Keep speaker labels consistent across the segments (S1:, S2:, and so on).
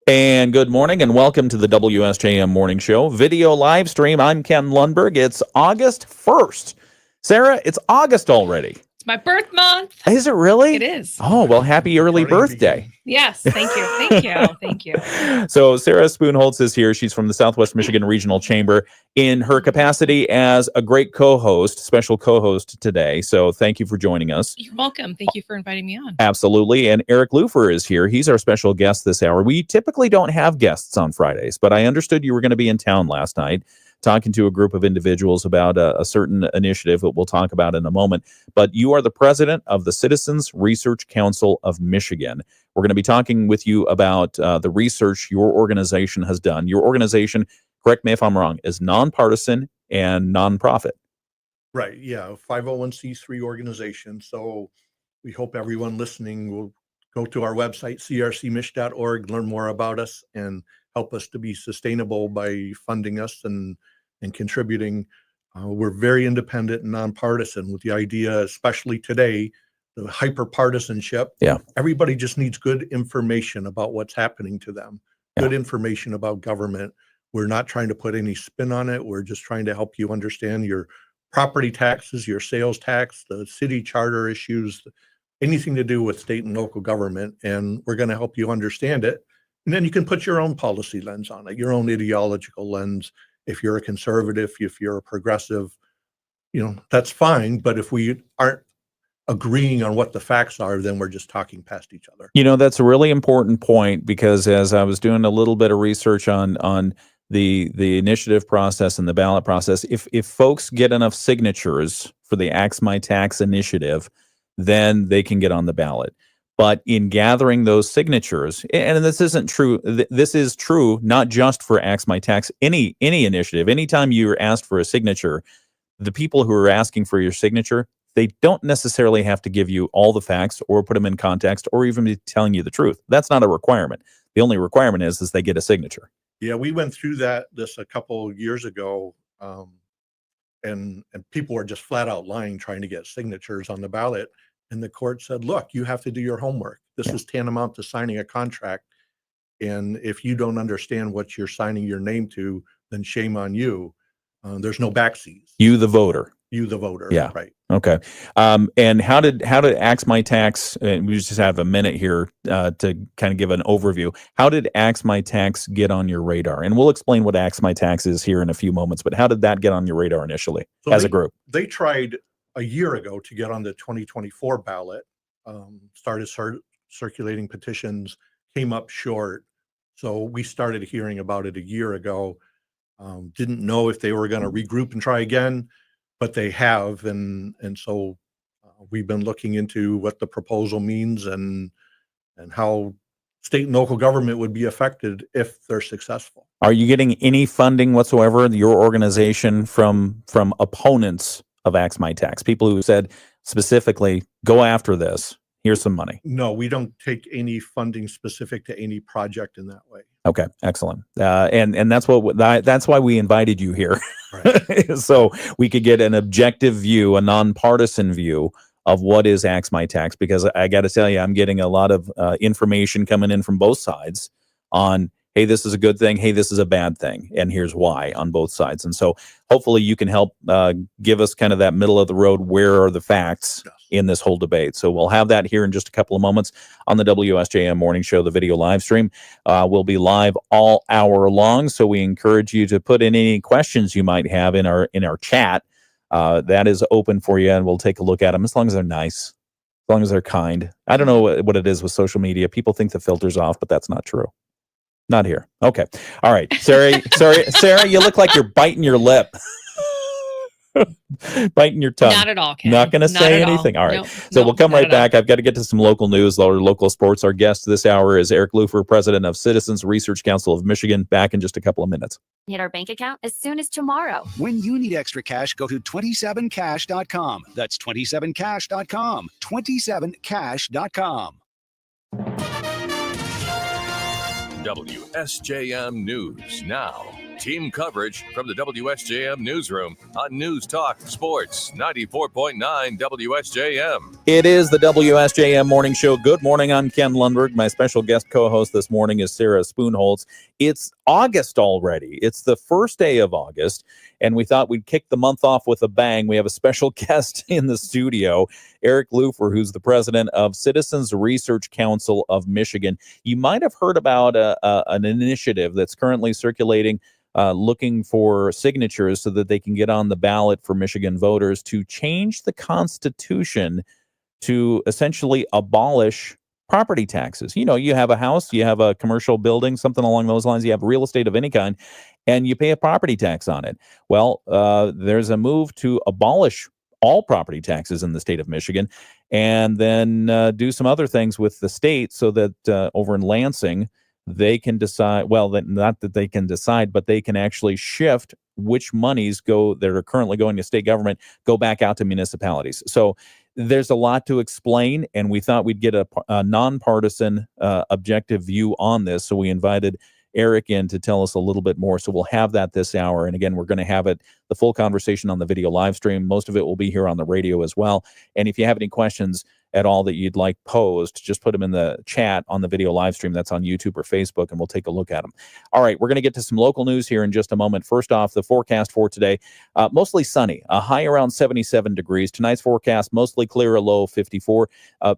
S1: And good morning and welcome to the WSJM Morning Show video live stream. I'm Ken Lundberg. It's August 1st. Sarah, it's August already.
S2: It's my birth month.
S1: Is it really?
S2: It is.
S1: Oh, well, happy early birthday.
S2: Yes, thank you. Thank you. Thank you.
S1: So Sarah Spoonholtz is here. She's from the Southwest Michigan Regional Chamber in her capacity as a great co-host, special co-host today. So thank you for joining us.
S2: You're welcome. Thank you for inviting me on.
S1: Absolutely. And Eric Lufer is here. He's our special guest this hour. We typically don't have guests on Fridays, but I understood you were going to be in town last night talking to a group of individuals about a certain initiative that we'll talk about in a moment. But you are the president of the Citizens Research Council of Michigan. We're going to be talking with you about the research your organization has done. Your organization, correct me if I'm wrong, is nonpartisan and nonprofit.
S3: Right. Yeah. 501c3 organization. So we hope everyone listening will go to our website, crcmich.org, learn more about us and help us to be sustainable by funding us and contributing. We're very independent and nonpartisan with the idea, especially today, the hyper-partisanship.
S1: Yeah.
S3: Everybody just needs good information about what's happening to them, good information about government. We're not trying to put any spin on it. We're just trying to help you understand your property taxes, your sales tax, the city charter issues, anything to do with state and local government. And we're going to help you understand it. And then you can put your own policy lens on it, your own ideological lens. If you're a conservative, if you're a progressive, that's fine. But if we aren't agreeing on what the facts are, then we're just talking past each other.
S1: That's a really important point, because as I was doing a little bit of research on the initiative process and the ballot process, if folks get enough signatures for the Axe My Tax initiative, then they can get on the ballot. But in gathering those signatures, and this isn't true, this is true not just for Axe My Tax, any initiative, anytime you're asked for a signature, the people who are asking for your signature, they don't necessarily have to give you all the facts or put them in context or even be telling you the truth. That's not a requirement. The only requirement is they get a signature.
S3: Yeah, we went through this a couple of years ago, and people were just flat out lying, trying to get signatures on the ballot. And the court said, look, you have to do your homework. This is tantamount to signing a contract. And if you don't understand what you're signing your name to, then shame on you. There's no backseas.
S1: You, the voter.
S3: You, the voter.
S1: Yeah.
S3: Right.
S1: Okay. And how did Axe My Tax, and we just have a minute here to kind of give an overview. How did Axe My Tax get on your radar? And we'll explain what Axe My Tax is here in a few moments, but how did that get on your radar initially as a group?
S3: They tried a year ago to get on the 2024 ballot, started circulating petitions, came up short. So we started hearing about it a year ago. Didn't know if they were going to regroup and try again, but they have. And so we've been looking into what the proposal means and how state and local government would be affected if they're successful.
S1: Are you getting any funding whatsoever, your organization, from opponents of Axe My Tax? People who said specifically, go after this. Here's some money.
S3: No, we don't take any funding specific to any project in that way.
S1: Okay, excellent. And that's why we invited you here, right. So we could get an objective view, a nonpartisan view of what is Axe My Tax. Because I got to tell you, I'm getting a lot of information coming in from both sides on, hey, this is a good thing, hey, this is a bad thing, and here's why on both sides. And so hopefully you can help give us kind of that middle of the road, where are the facts in this whole debate. So we'll have that here in just a couple of moments on the WSJM Morning Show, the video live stream. We'll be live all hour long, so we encourage you to put in any questions you might have in our chat. That is open for you, and we'll take a look at them, as long as they're nice, as long as they're kind. I don't know what it is with social media. People think the filter's off, but that's not true. Not here. Okay. All right. Sarah, you look like you're biting your lip. Biting your tongue.
S2: Not at all, Ken.
S1: Not going to say anything. All right.
S2: Nope.
S1: So we'll come right back. I've got to get to some local news or local sports. Our guest this hour is Eric Lufer, president of Citizens Research Council of Michigan. Back in just a couple of minutes.
S4: Hit our bank account as soon as tomorrow.
S5: When you need extra cash, go to 27cash.com. That's 27cash.com. 27cash.com.
S6: WSJM News now. Team coverage from the WSJM newsroom on News Talk Sports 94.9 WSJM.
S1: It is the WSJM Morning Show. Good morning. I'm Ken Lundberg. My special guest co-host this morning is Sarah Spoonholtz. It's August already. It's the first day of August, and we thought we'd kick the month off with a bang. We have a special guest in the studio, Eric Lufer, who's the president of Citizens Research Council of Michigan. You might have heard about an initiative that's currently circulating, looking for signatures so that they can get on the ballot for Michigan voters to change the Constitution to essentially abolish property taxes. You know, you have a house, you have a commercial building, something along those lines, you have real estate of any kind, and you pay a property tax on it. Well, there's a move to abolish all property taxes in the state of Michigan, and then do some other things with the state so that over in Lansing, they can decide, well, not that they can decide, but they can actually shift which monies that are currently going to state government go back out to municipalities. So there's a lot to explain, and we thought we'd get a nonpartisan, objective view on this. So we invited Eric in to tell us a little bit more. So we'll have that this hour. And again, we're going to have the full conversation on the video live stream. Most of it will be here on the radio as well. And if you have any questions at all that you'd like posed, just put them in the chat on the video live stream that's on YouTube or Facebook, and we'll take a look at them. All right, we're going to get to some local news here in just a moment. First off, the forecast for today, mostly sunny, a high around 77 degrees. Tonight's forecast, mostly clear, a low of 54.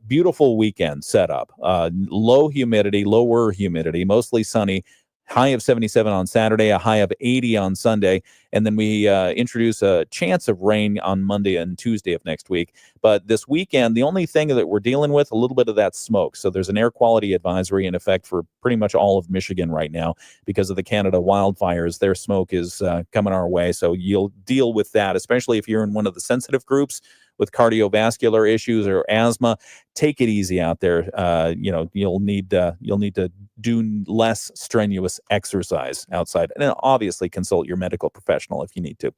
S1: Beautiful weekend setup. Lower humidity, mostly sunny. High of 77 on Saturday, a high of 80 on Sunday, and then we introduce a chance of rain on Monday and Tuesday of next week. But this weekend, the only thing that we're dealing with, a little bit of that smoke. So there's an air quality advisory in effect for pretty much all of Michigan right now because of the Canada wildfires. Their smoke is coming our way, so you'll deal with that, especially if you're in one of the sensitive groups with cardiovascular issues or asthma. Take it easy out there. You'll need to do less strenuous exercise outside, and obviously consult your medical professional if you need to.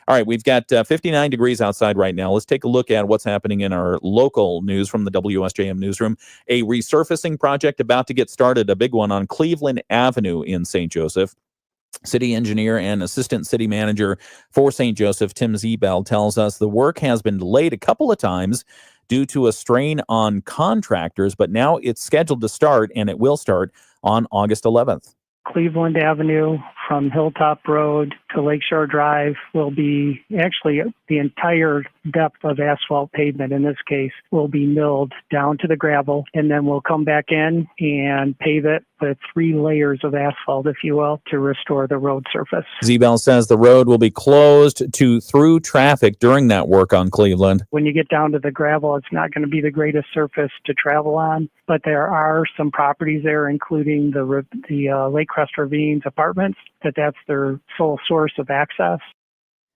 S1: All right, we've got 59 degrees outside right now. Let's take a look at what's happening in our local news from the WSJM newsroom. A resurfacing project about to get started, a big one on Cleveland Avenue in St. Joseph. City engineer and assistant city manager for St. Joseph, Tim Zebel, tells us the work has been delayed a couple of times due to a strain on contractors, but now it's scheduled to start, and it will start on August 11th.
S7: Cleveland Avenue from Hilltop Road to Lakeshore Drive will be actually the entire depth of asphalt pavement in this case will be milled down to the gravel, and then we'll come back in and pave it with 3 layers of asphalt, if you will, to restore the road surface. Zebel says the road will be closed to through traffic during that work on Cleveland. When you get down to the gravel, it's not going to be the greatest surface to travel on, but there are some properties there, including the Lake Crest Ravines apartments, that's their sole source of access.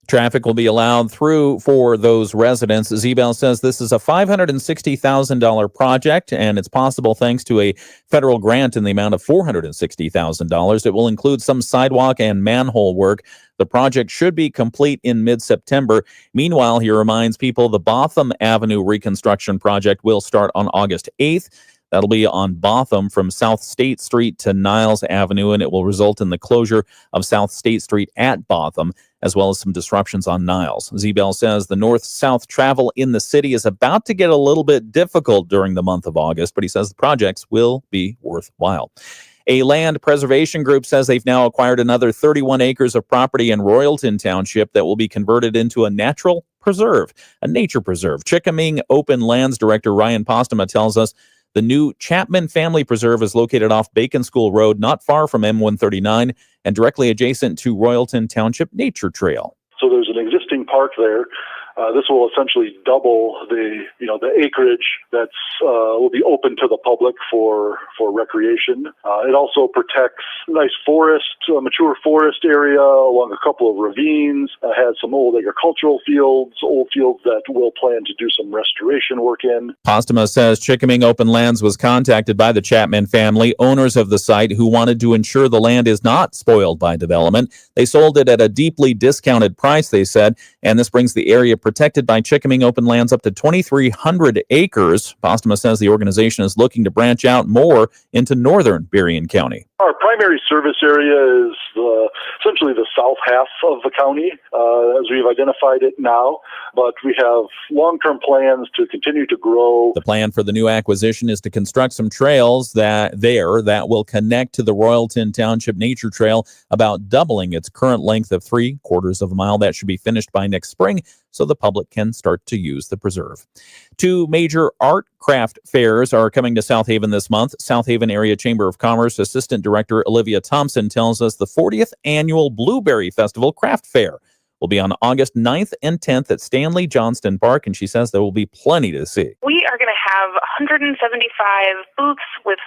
S7: Traffic will be allowed through for those residents. Zebel says this is a $560,000 project, and it's possible thanks to a federal grant in the amount of $460,000. It will include some sidewalk and manhole work. The project should be complete in mid-September. Meanwhile, he reminds people the Botham Avenue reconstruction project will start on August 8th. That'll be on Botham from South State Street to Niles Avenue, and it will result in the closure of South State Street at Botham, as well as some disruptions on Niles. Zebel says the north-south travel in the city is about to get a little bit difficult during the month of August, but he says the projects will be worthwhile. A land preservation group says they've now acquired another 31 acres of property in Royalton Township that will be converted into a natural preserve, a nature preserve. Chickaming Open Lands Director Ryan Postema tells us the new Chapman Family Preserve is located off Bacon School Road, not far from M139, and directly adjacent to Royalton Township Nature Trail.
S8: So there's an existing park there. This will essentially double the acreage that's will be open to the public for recreation. It also protects nice forest, mature forest area along a couple of ravines. Has some old agricultural fields, old fields that we'll plan to do some restoration work in.
S1: Postema says Chickaming Open Lands was contacted by the Chapman family, owners of the site, who wanted to ensure the land is not spoiled by development. They sold it at a deeply discounted price, they said, and this brings the area protected by Chickaming Open Lands up to 2,300 acres. Postema says the organization is looking to branch out more into northern Berrien County.
S8: Our primary service area is essentially the south half of the county, as we've identified it now, but we have long-term plans to continue to grow.
S1: The plan for the new acquisition is to construct some trails that will connect to the Royalton Township Nature Trail, about doubling its current length of 3/4 of a mile. That should be finished by next spring, so the public can start to use the preserve. 2 major art craft fairs are coming to South Haven this month. South Haven Area Chamber of Commerce Assistant Director Olivia Thompson tells us the 40th Annual Blueberry Festival Craft Fair will be on August 9th and 10th at Stanley Johnston Park, and she says there will be plenty to see.
S9: We are going to have 175 booths with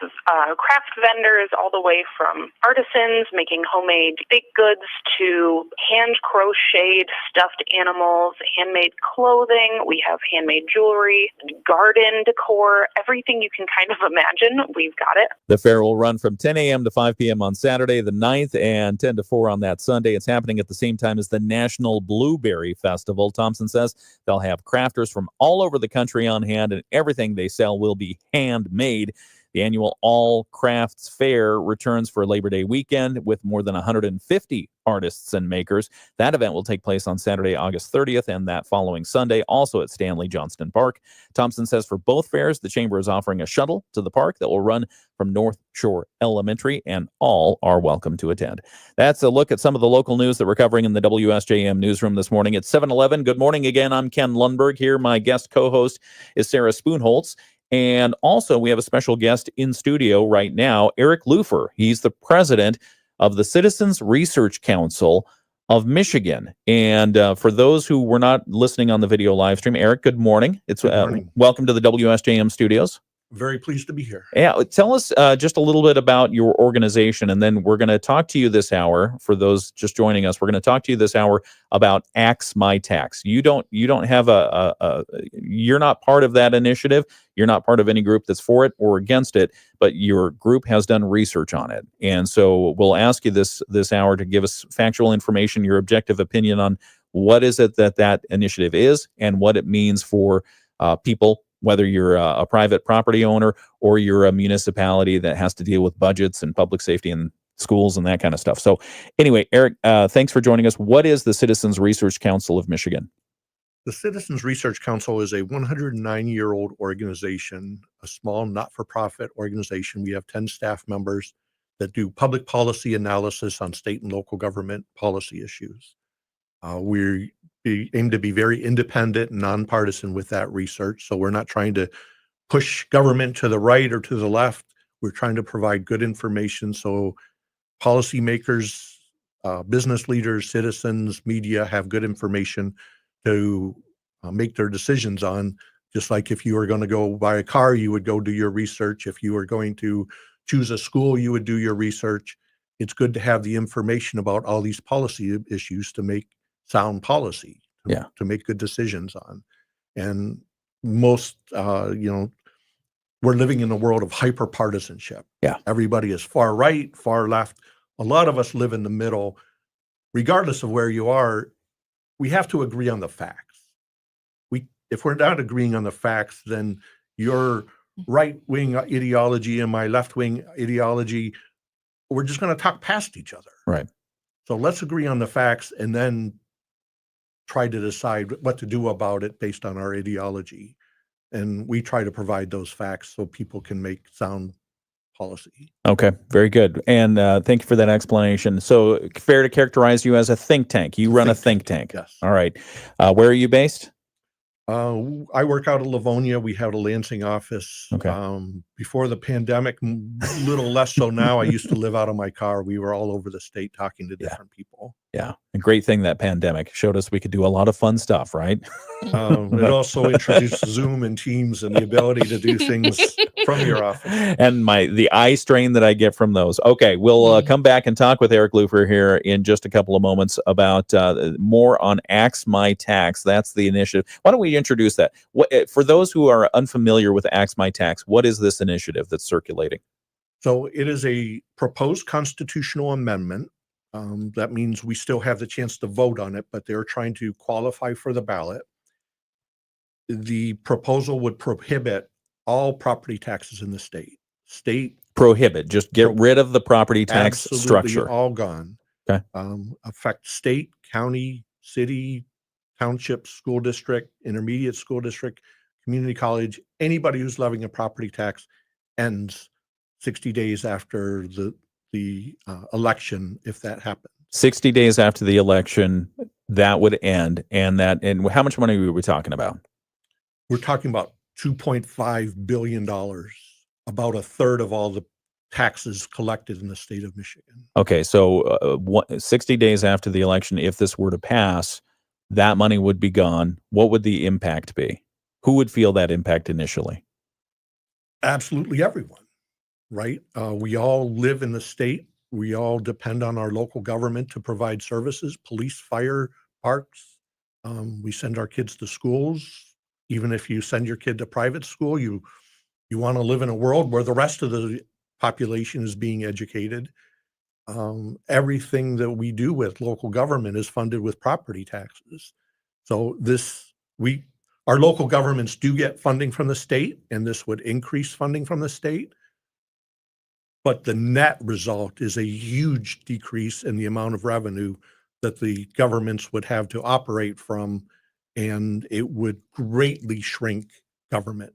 S9: craft vendors, all the way from artisans making homemade baked goods to hand-crocheted stuffed animals, handmade clothing. We have handmade jewelry, garden decor, everything you can kind of imagine, we've got it.
S1: The fair will run from 10 a.m. to 5 p.m. on Saturday the 9th and 10 to 4 on that Sunday. It's happening at the same time as the National Blueberry Festival. Thompson says they'll have crafters from all over the country on hand, and everything they sell will be handmade. The annual All Crafts Fair returns for Labor Day weekend with more than 150 artists and makers. That event will take place on Saturday, August 30th, and that following Sunday, also at Stanley Johnston Park. Thompson says for both fairs, the Chamber is offering a shuttle to the park that will run from North Shore Elementary, and all are welcome to attend. That's a look at some of the local news that we're covering in the WSJM newsroom this morning. It's 7:11. Good morning again. I'm Ken Lundberg here. My guest co-host is Sarah Spoonholtz. And also, we have a special guest in studio right now, Eric Lufer. He's the president of the Citizens Research Council of Michigan. And for those who were not listening on the video live stream, Eric, good morning.
S3: Good morning.
S1: Welcome to the WSJM studios.
S3: Very pleased to be here.
S1: Yeah, tell us just a little bit about your organization, and then we're going to talk to you this hour. For those just joining us, we're going to talk to you this hour about Axe My Tax. You don't have you're not part of that initiative. You're not part of any group that's for it or against it, but your group has done research on it. And so we'll ask you this hour to give us factual information, your objective opinion on what is it that initiative is and what it means for people, whether you're a private property owner or you're a municipality that has to deal with budgets and public safety and schools and that kind of stuff. So anyway, Eric, thanks for joining us. What is the Citizens Research Council of Michigan?
S3: The Citizens Research Council is a 109-year-old organization, a small not-for-profit organization. We have 10 staff members that do public policy analysis on state and local government policy issues. We aim to be very independent and nonpartisan with that research. So we're not trying to push government to the right or to the left. We're trying to provide good information so policymakers, business leaders, citizens, media have good information to make their decisions on. Just like if you were going to go buy a car, you would go do your research. If you were going to choose a school, you would do your research. It's good to have the information about all these policy issues to make sound policy, to make good decisions on. And most, we're living in a world of hyper partisanship.
S1: Yeah.
S3: Everybody is far right, far left. A lot of us live in the middle. Regardless of where you are, we have to agree on the facts. If we're not agreeing on the facts, then your right-wing ideology and my left-wing ideology, we're just going to talk past each other.
S1: Right.
S3: So let's agree on the facts and then try to decide what to do about it based on our ideology. And we try to provide those facts so people can make sound policy.
S1: Okay, very good. And thank you for that explanation. So fair to characterize you as a think tank. You run a think tank.
S3: Yes.
S1: All right. Where are you based?
S3: I work out of Livonia. We have a Lansing office.
S1: Okay.
S3: Before the pandemic, a little less so now. I used to live out of my car. We were all over the state talking to different people.
S1: Yeah. A great thing that pandemic showed us we could do a lot of fun stuff, right?
S3: It also introduced Zoom and Teams and the ability to do things from your office.
S1: And the eye strain that I get from those. Okay, we'll come back and talk with Eric Lufer here in just a couple of moments about more on Axe My Tax. That's the initiative. Why don't we introduce that? For those who are unfamiliar with Axe My Tax, what is this initiative that's circulating?
S3: So it is a proposed constitutional amendment. That means we still have the chance to vote on it, but they're trying to qualify for the ballot. The proposal would prohibit all property taxes in the state,
S1: Prohibit. Just get rid of the property tax
S3: Absolutely
S1: structure.
S3: all gone.
S1: Okay.
S3: Affect state, county, city, township, school district, intermediate school district, community college. Anybody who's levying a property tax ends 60 days after the election, if that happens.
S1: 60 days after the election, that would end. And how much money were we talking about?
S3: We're talking about $2.5 billion, about a third of all the taxes collected in the state of Michigan.
S1: Okay, so 60 days after the election, if this were to pass, that money would be gone. What would the impact be? Who would feel that impact initially?
S3: Absolutely everyone, right? We all live in the state. We all depend on our local government to provide services, police, fire, parks. We send our kids to schools. Even if you send your kid to private school, you want to live in a world where the rest of the population is being educated. Everything that we do with local government is funded with property taxes. So our local governments do get funding from the state, and this would increase funding from the state. But the net result is a huge decrease in the amount of revenue that the governments would have to operate from, and it would greatly shrink government,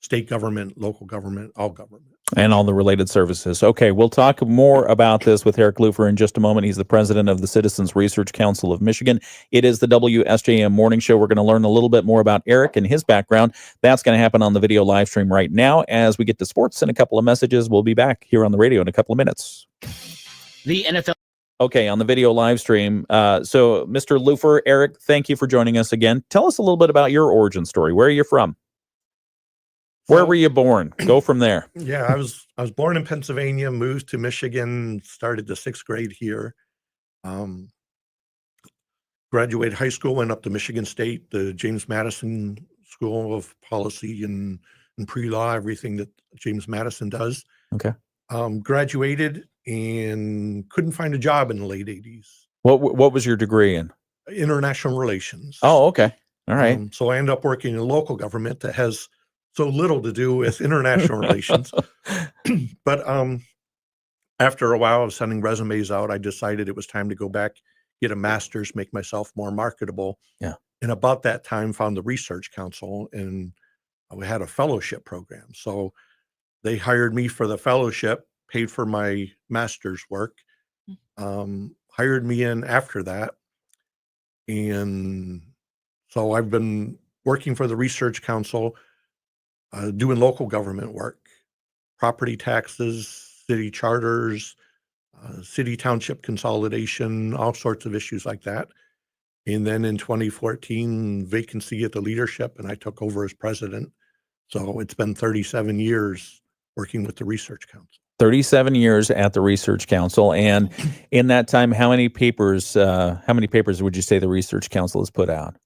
S3: state government, local government, all government.
S1: And all the related services. Okay, we'll talk more about this with Eric Lufer in just a moment. He's the president of the Citizens Research Council of Michigan. It is the WSJM Morning Show. We're going to learn a little bit more about Eric and his background. That's going to happen on the video live stream right now. As we get to sports and a couple of messages, we'll be back here on the radio in a couple of minutes.
S10: The NFL.
S1: Okay, on the video live stream. So, Mr. Lufer, Eric, thank you for joining us again. Tell us a little bit about your origin story. Where are you from? Where were you born? Go from there.
S3: Yeah, I was born in Pennsylvania, moved to Michigan, started the 6th grade here. Graduated high school, went up to Michigan State, the James Madison School of Policy and pre-law, everything that James Madison does.
S1: Okay.
S3: Graduated and couldn't find a job in the late 80s.
S1: What was your degree in?
S3: International relations.
S1: Oh, okay. All right.
S3: So I ended up working in local government that has so little to do with international relations. But after a while of sending resumes out, I decided it was time to go back, get a master's, make myself more marketable.
S1: Yeah.
S3: And about that time, found the Research Council, and we had a fellowship program. So they hired me for the fellowship, paid for my master's work, hired me in after that. And so I've been working for the Research Council, doing local government work, property taxes, city charters, city township consolidation, all sorts of issues like that. And then in 2014, vacancy at the leadership, and I took over as president. So it's been 37 years working with the Research Council.
S1: 37 years at the Research Council. And in that time, how many papers would you say the Research Council has put out?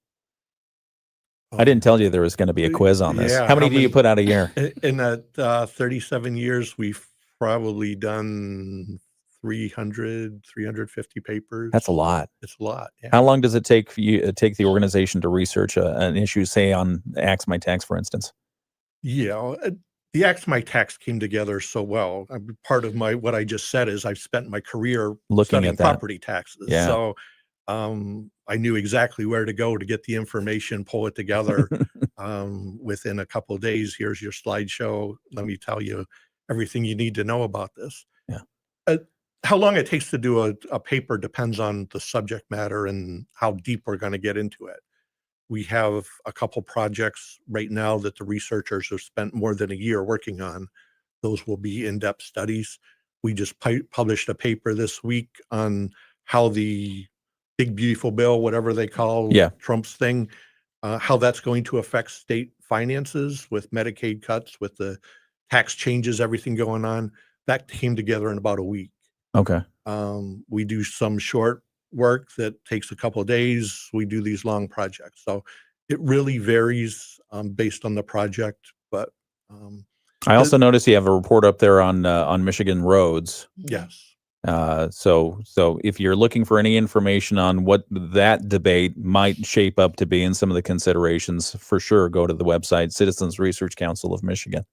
S1: I didn't tell you there was going to be a quiz on this.
S3: Yeah,
S1: how many do you put out a year?
S3: In that 37 years, we've probably done 350 papers.
S1: That's a lot.
S3: It's a lot. Yeah.
S1: How long does it take for you take the organization to research an issue, say on Axe My Tax, for instance?
S3: Yeah, the Axe My Tax came together so well. Part of what I just said is I've spent my career
S1: looking
S3: studying
S1: at that.
S3: Property taxes.
S1: Yeah.
S3: So I knew exactly where to go to get the information, pull it together within a couple of days. Here's your slideshow. Let me tell you everything you need to know about this.
S1: Yeah.
S3: How long it takes to do a paper depends on the subject matter and how deep we're going to get into it. We have a couple projects right now that the researchers have spent more than a year working on. Those will be in-depth studies. We just published a paper this week on how the big beautiful bill, whatever they call Trump's thing, how that's going to affect state finances with Medicaid cuts, with the tax changes, everything going on. That came together in about a week.
S1: Okay.
S3: We do some short work that takes a couple of days. We do these long projects. So it really varies based on the project. But
S1: I also noticed you have a report up there on Michigan roads.
S3: Yes.
S1: So if you're looking for any information on what that debate might shape up to be and some of the considerations, for sure, go to the website, Citizens Research Council of Michigan.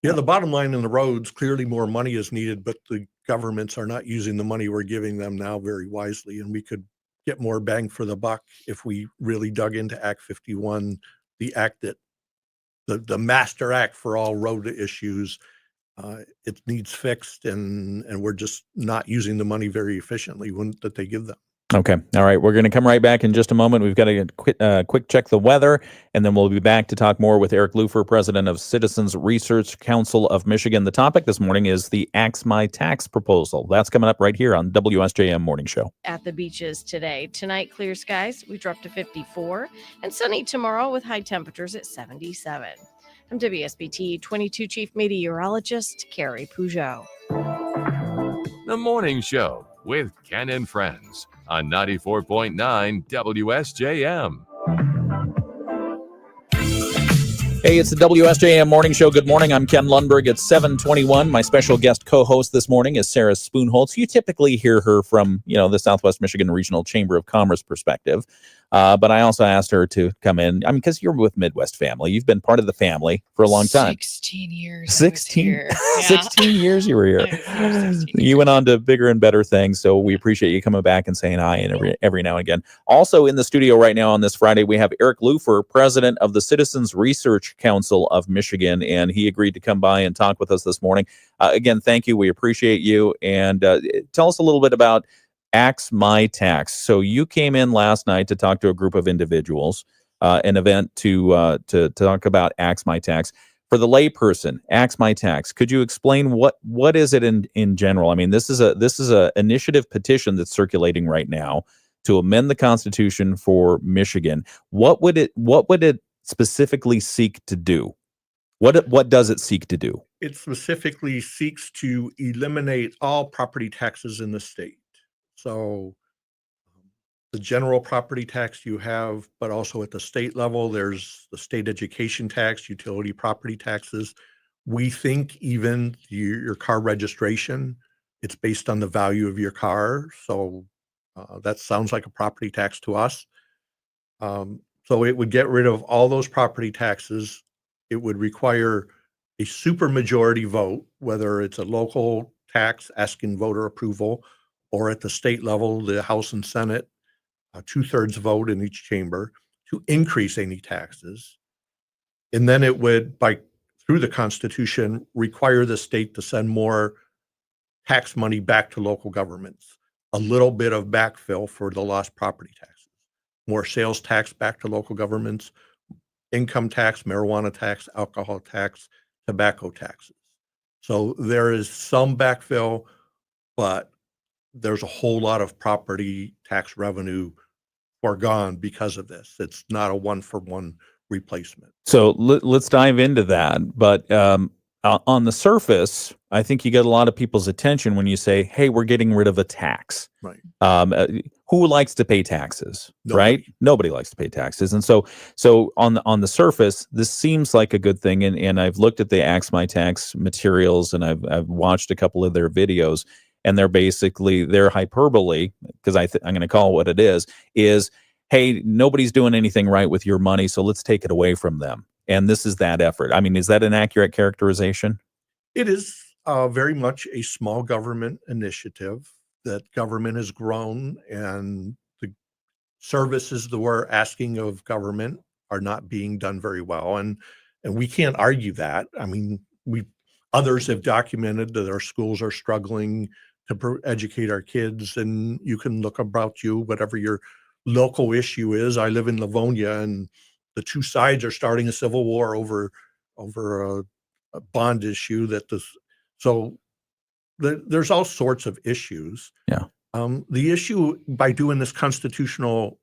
S3: Yeah, the bottom line in the roads, clearly more money is needed, but the governments are not using the money we're giving them now very wisely. And we could get more bang for the buck if we really dug into Act 51, the act that the master act for all road issues. It needs fixed, and we're just not using the money very efficiently that they give them.
S1: Okay. All right. We're going to come right back in just a moment. We've got to quick check the weather, and then we'll be back to talk more with Eric Lufer, president of Citizens Research Council of Michigan. The topic this morning is the Axe My Tax proposal. That's coming up right here on WSJM Morning Show.
S11: At the beaches today. Tonight, clear skies. We drop to 54 and sunny tomorrow with high temperatures at 77. I'm WSBT 22 Chief Meteorologist Carrie Peugeot.
S6: The Morning Show with Ken and Friends on 94.9 WSJM.
S1: Hey, it's the WSJM Morning Show. Good morning. I'm Ken Lundberg. It's 7:21. My special guest co-host this morning is Sarah Spoonholtz. You typically hear her from, the Southwest Michigan Regional Chamber of Commerce perspective. But I also asked her to come in. I mean, because you're with Midwest Family. You've been part of the family for a long time.
S2: 16 years.
S1: 16
S2: Yeah.
S1: 16 years you were here. You went on to bigger and better things. So we appreciate you coming back and saying hi and every now and again. Also in the studio right now on this Friday, we have Eric Lufer, president of the Citizens Research Council of Michigan. And he agreed to come by and talk with us this morning. Again, thank you. We appreciate you. And tell us a little bit about Axe My Tax. So you came in last night to talk to a group of individuals, an event to talk about Axe My Tax. For the layperson, Axe My Tax. Could you explain what is it in general? I mean, this is a initiative petition that's circulating right now to amend the Constitution for Michigan. What would it specifically seek to do? What does it seek to do?
S3: It specifically seeks to eliminate all property taxes in the state. So the general property tax you have, but also at the state level, there's the state education tax, utility property taxes. We think even your car registration, it's based on the value of your car. So that sounds like a property tax to us. So it would get rid of all those property taxes. It would require a supermajority vote, whether it's a local tax asking voter approval, or at the state level, the House and Senate, 2/3 vote in each chamber to increase any taxes. And then it would, through the Constitution, require the state to send more tax money back to local governments, a little bit of backfill for the lost property taxes, more sales tax back to local governments, income tax, marijuana tax, alcohol tax, tobacco taxes. So there is some backfill, but there's a whole lot of property tax revenue foregone because of this. It's not a one-for-one replacement.
S1: So let's dive into that. But on the surface, I think you get a lot of people's attention when you say, hey, we're getting rid of a tax.
S3: Right.
S1: Who likes to pay taxes,
S3: Nobody.
S1: right? Nobody likes to pay taxes. And so on the surface, this seems like a good thing. And I've looked at the Axe My Tax materials, and I've watched a couple of their videos. And they're hyperbole, because I'm going to call it what it is, hey, nobody's doing anything right with your money, so let's take it away from them. And this is that effort. I mean, is that an accurate characterization?
S3: It is very much a small government initiative that government has grown, and the services that we're asking of government are not being done very well. And we can't argue that. I mean, others have documented that our schools are struggling to educate our kids, and you can look about you, whatever your local issue is. I live in Livonia, and the two sides are starting a civil war over a bond issue there's all sorts of issues.
S1: Yeah.
S3: The issue by doing this constitutional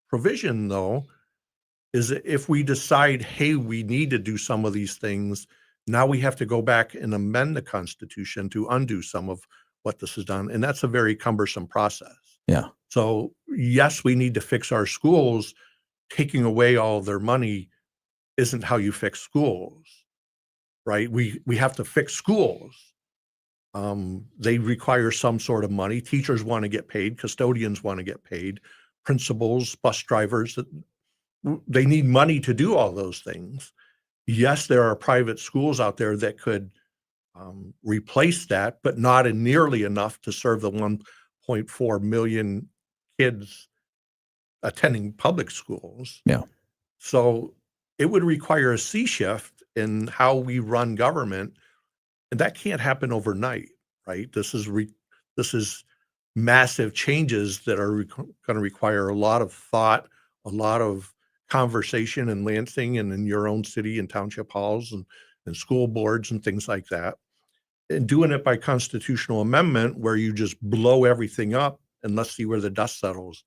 S3: provision, though, is that if we decide, hey, we need to do some of these things, now we have to go back and amend the Constitution to undo some of what this has done. And that's a very cumbersome process.
S1: Yeah.
S3: So yes, we need to fix our schools. Taking away all of their money isn't how you fix schools, right? We have to fix schools. They require some sort of money. Teachers want to get paid. Custodians want to get paid. Principals, bus drivers, they need money to do all those things. Yes, there are private schools out there that could replace that, but not nearly enough to serve the 1.4 million kids attending public schools.
S1: Yeah.
S3: So it would require a sea shift in how we run government, and that can't happen overnight, right? This is massive changes that are going to require a lot of thought, a lot of conversation in Lansing and in your own city and township halls and school boards and things like that. And doing it by constitutional amendment where you just blow everything up and let's see where the dust settles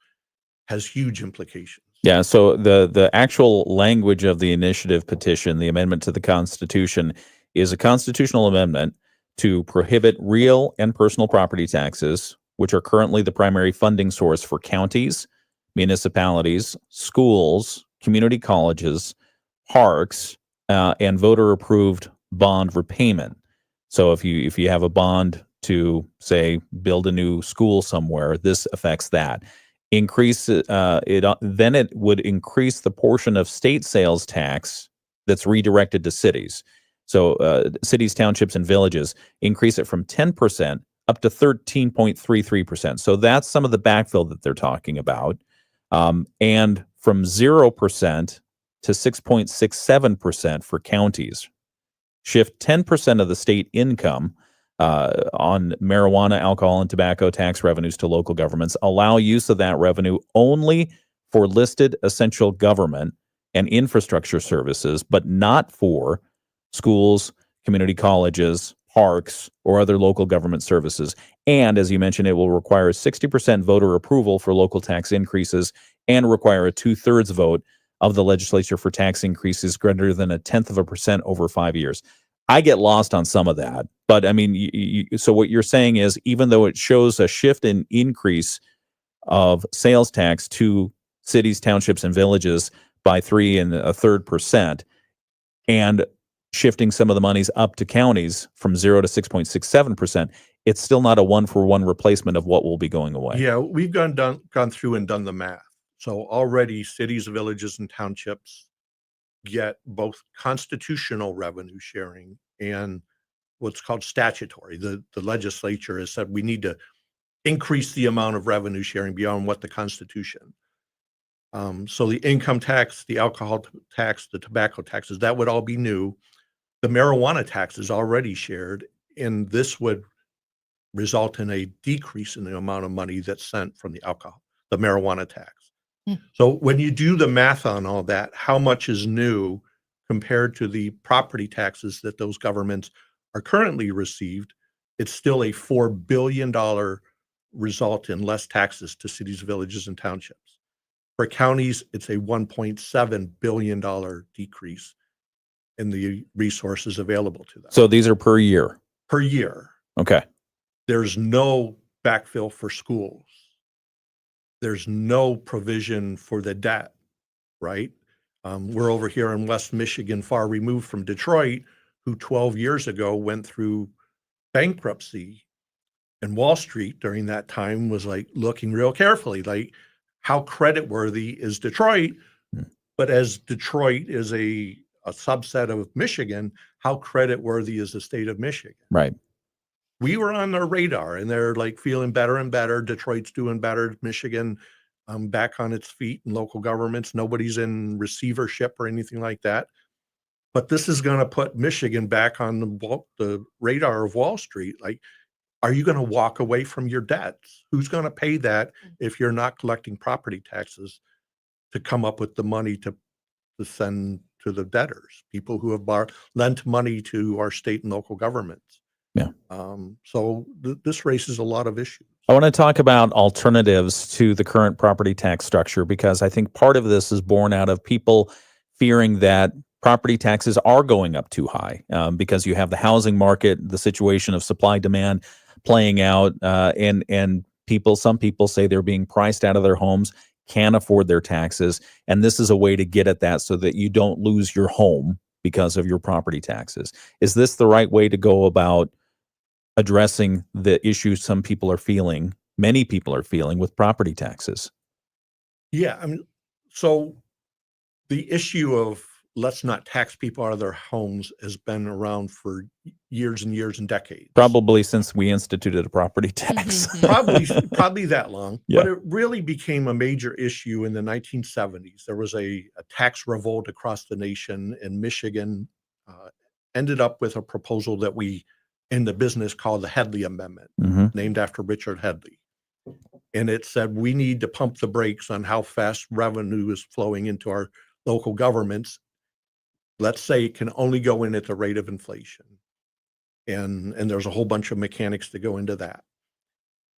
S3: has huge implications.
S1: Yeah, so the actual language of the initiative petition, the amendment to the Constitution, is a constitutional amendment to prohibit real and personal property taxes, which are currently the primary funding source for counties, municipalities, schools, community colleges, parks, and voter-approved bond repayment. So if you have a bond to, say, build a new school somewhere, this affects that. Increase then it would increase the portion of state sales tax that's redirected to cities. So cities, townships, and villages, increase it from 10% up to 13.33%. So that's some of the backfill that they're talking about. And from 0% to 6.67% for counties. Shift 10% of the state income on marijuana, alcohol, and tobacco tax revenues to local governments. Allow use of that revenue only for listed essential government and infrastructure services, but not for schools, community colleges, parks, or other local government services. And as you mentioned, it will require 60% voter approval for local tax increases and require a 2/3 vote of the legislature for tax increases greater than 0.1% over 5 years. I get lost on some of that, but I mean, so what you're saying is, even though it shows a shift in increase of sales tax to cities, townships, and villages by 3 1/3%, and shifting some of the monies up to counties from 0 to 6.67%, it's still not a 1-for-1 replacement of what will be going away.
S3: Yeah, we've gone through and done the math. So already cities, villages, and townships get both constitutional revenue sharing and what's called statutory. The legislature has said we need to increase the amount of revenue sharing beyond what the Constitution. So the income tax, the alcohol tax, the tobacco taxes, that would all be new. The marijuana tax is already shared, and this would result in a decrease in the amount of money that's sent from the marijuana tax. So when you do the math on all that, how much is new compared to the property taxes that those governments are currently received, it's still a $4 billion result in less taxes to cities, villages, and townships. For counties, it's a $1.7 billion decrease in the resources available to them.
S1: So these are per year?
S3: Per year.
S1: Okay.
S3: There's no backfill for schools. There's no provision for the debt, right? We're over here in West Michigan, far removed from Detroit, who 12 years ago went through bankruptcy. And Wall Street during that time was like looking real carefully, like how creditworthy is Detroit? But as Detroit is a subset of Michigan, how creditworthy is the state of Michigan?
S1: Right.
S3: We were on their radar and they're like feeling better and better. Detroit's doing better. Michigan back on its feet in local governments. Nobody's in receivership or anything like that. But this is going to put Michigan back on the radar of Wall Street. Like, are you going to walk away from your debts? Who's going to pay that if you're not collecting property taxes to come up with the money to send to the debtors, people who have lent money to our state and local governments?
S1: Yeah.
S3: So this raises a lot of issues.
S1: I want to talk about alternatives to the current property tax structure, because I think part of this is born out of people fearing that property taxes are going up too high because you have the housing market, the situation of supply demand playing out, and some people say they're being priced out of their homes, can't afford their taxes, and this is a way to get at that so that you don't lose your home because of your property taxes. Is this the right way to go about addressing the issues many people are feeling with property taxes?
S3: Yeah, I mean, so the issue of let's not tax people out of their homes has been around for years and years and decades.
S1: Probably since we instituted a property tax.
S3: Probably that long.
S1: Yeah.
S3: But it really became a major issue in the 1970s. There was a tax revolt across the nation, and Michigan ended up with a proposal that we in the business called the Headley Amendment, named after Richard Headley. And it said we need to pump the brakes on how fast revenue is flowing into our local governments. Let's say it can only go in at the rate of inflation. And there's a whole bunch of mechanics to go into that.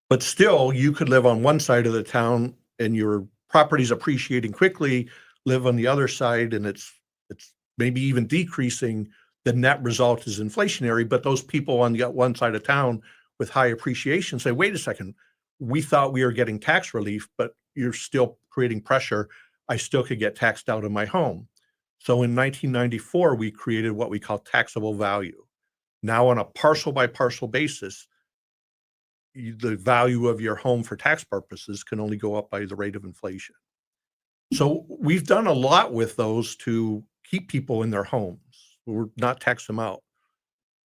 S3: But still, you could live on one side of the town and your property's appreciating quickly, live on the other side, and it's maybe even decreasing. The net result is inflationary, but those people on the one side of town with high appreciation say, wait a second, we thought we were getting tax relief, but you're still creating pressure. I still could get taxed out of my home. So in 1994, we created what we call taxable value. Now on a parcel by parcel basis, the value of your home for tax purposes can only go up by the rate of inflation. So we've done a lot with those to keep people in their homes. We're not tax them out.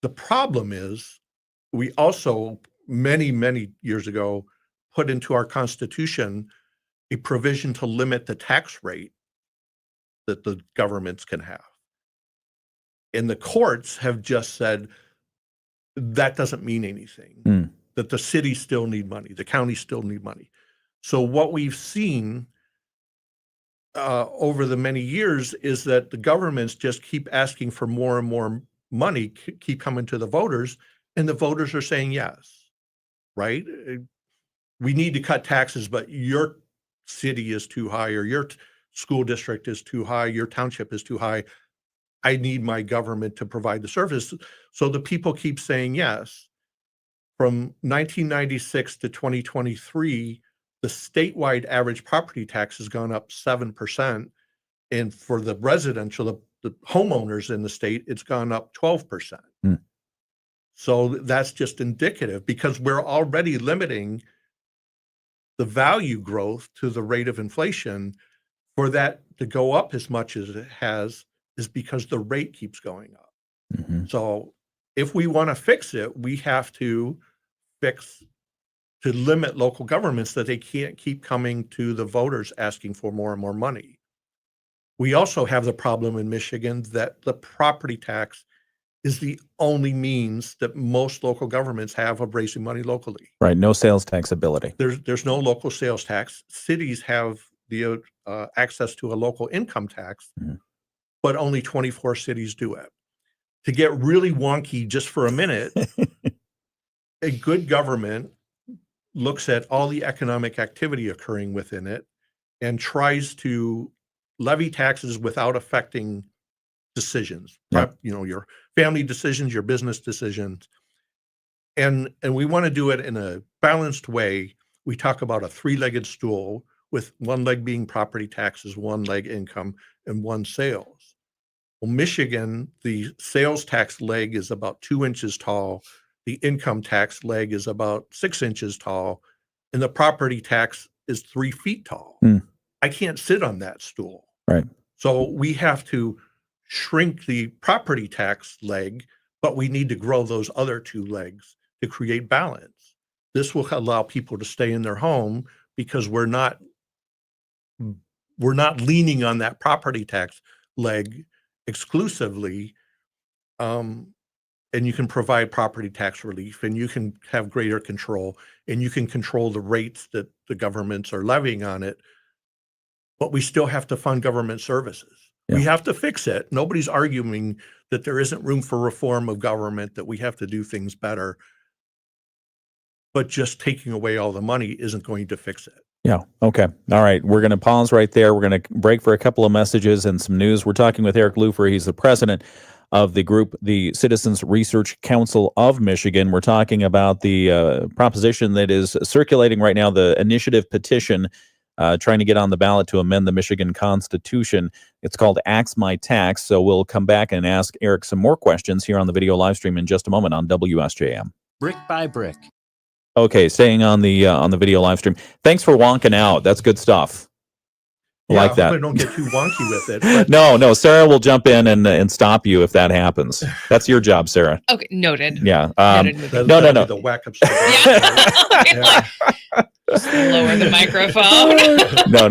S3: The problem is we also, many, many years ago, put into our Constitution a provision to limit the tax rate that the governments can have. And the courts have just said that doesn't mean anything, that the cities still need money, the counties still need money. So what we've seen over the many years is that the governments just keep asking for more and more money, keep coming to the voters, and the voters are saying yes, right? We need to cut taxes, but your city is too high, or your school district is too high, your township is too high. I need my government to provide the service. So the people keep saying yes. From 1996 to 2023, the statewide average property tax has gone up 7%. And for the residential, the homeowners in the state, it's gone up 12%. So that's just indicative, because we're already limiting the value growth to the rate of inflation. For that to go up as much as it has is because the rate keeps going up. So if we want to fix it, we have to limit local governments, that they can't keep coming to the voters asking for more and more money. We also have the problem in Michigan that the property tax is the only means that most local governments have of raising money locally.
S1: Right. No sales tax ability.
S3: There's no local sales tax. Cities have the access to a local income tax, but only 24 cities do it. To get really wonky just for a minute, a good government looks at all the economic activity occurring within it and tries to levy taxes without affecting decisions, your family decisions, your business decisions. And we want to do it in a balanced way. We talk about a three-legged stool, with one leg being property taxes, one leg income, and one sales. Well, Michigan, the sales tax leg is about 2 inches tall. The income tax leg is about 6 inches tall, and the property tax is 3 feet tall. I can't sit on that stool.
S1: Right.
S3: So we have to shrink the property tax leg, but we need to grow those other 2 legs to create balance. This will allow people to stay in their home, because we're not leaning on that property tax leg exclusively. And you can provide property tax relief, and you can have greater control, and you can control the rates that the governments are levying on it. But we still have to fund government services. We have to fix it. Nobody's arguing that there isn't room for reform of government, that we have to do things better. But just taking away all the money isn't going to fix it.
S1: Yeah. Okay. All right. We're going to pause right there. We're going to break for a couple of messages and some news. We're talking with Eric Lufer. He's the president of the group, the Citizens Research Council of Michigan. We're talking about the proposition that is circulating right now, the initiative petition trying to get on the ballot to amend the Michigan Constitution. It's called Axe My Tax. So we'll come back and ask Eric some more questions here on the video live stream in just a moment on WSJM.
S10: Brick by brick.
S1: Okay, staying on the video live stream. Thanks for wonking out. That's good stuff. like that.
S3: I don't get too wonky with it. But
S1: No, Sarah will jump in and stop you if that happens. That's your job, Sarah.
S2: Okay, noted.
S1: Yeah.
S2: Noted.
S1: No.
S3: The whack up stuff.
S2: Yeah. Just lower the microphone.
S1: No.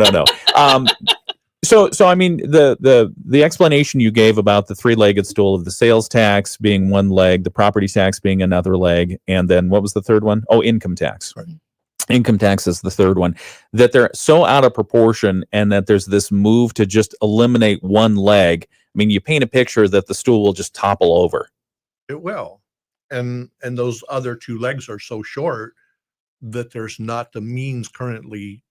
S1: So I mean the explanation you gave about the three-legged stool of the sales tax being one leg, the property tax being another leg, and then what was the third one? Oh, income tax.
S3: Right.
S1: Income tax is the third one. That they're so out of proportion, and that there's this move to just eliminate one leg. I mean, you paint a picture that the stool will just topple over.
S3: It will. And those other two legs are so short that there's not the means currently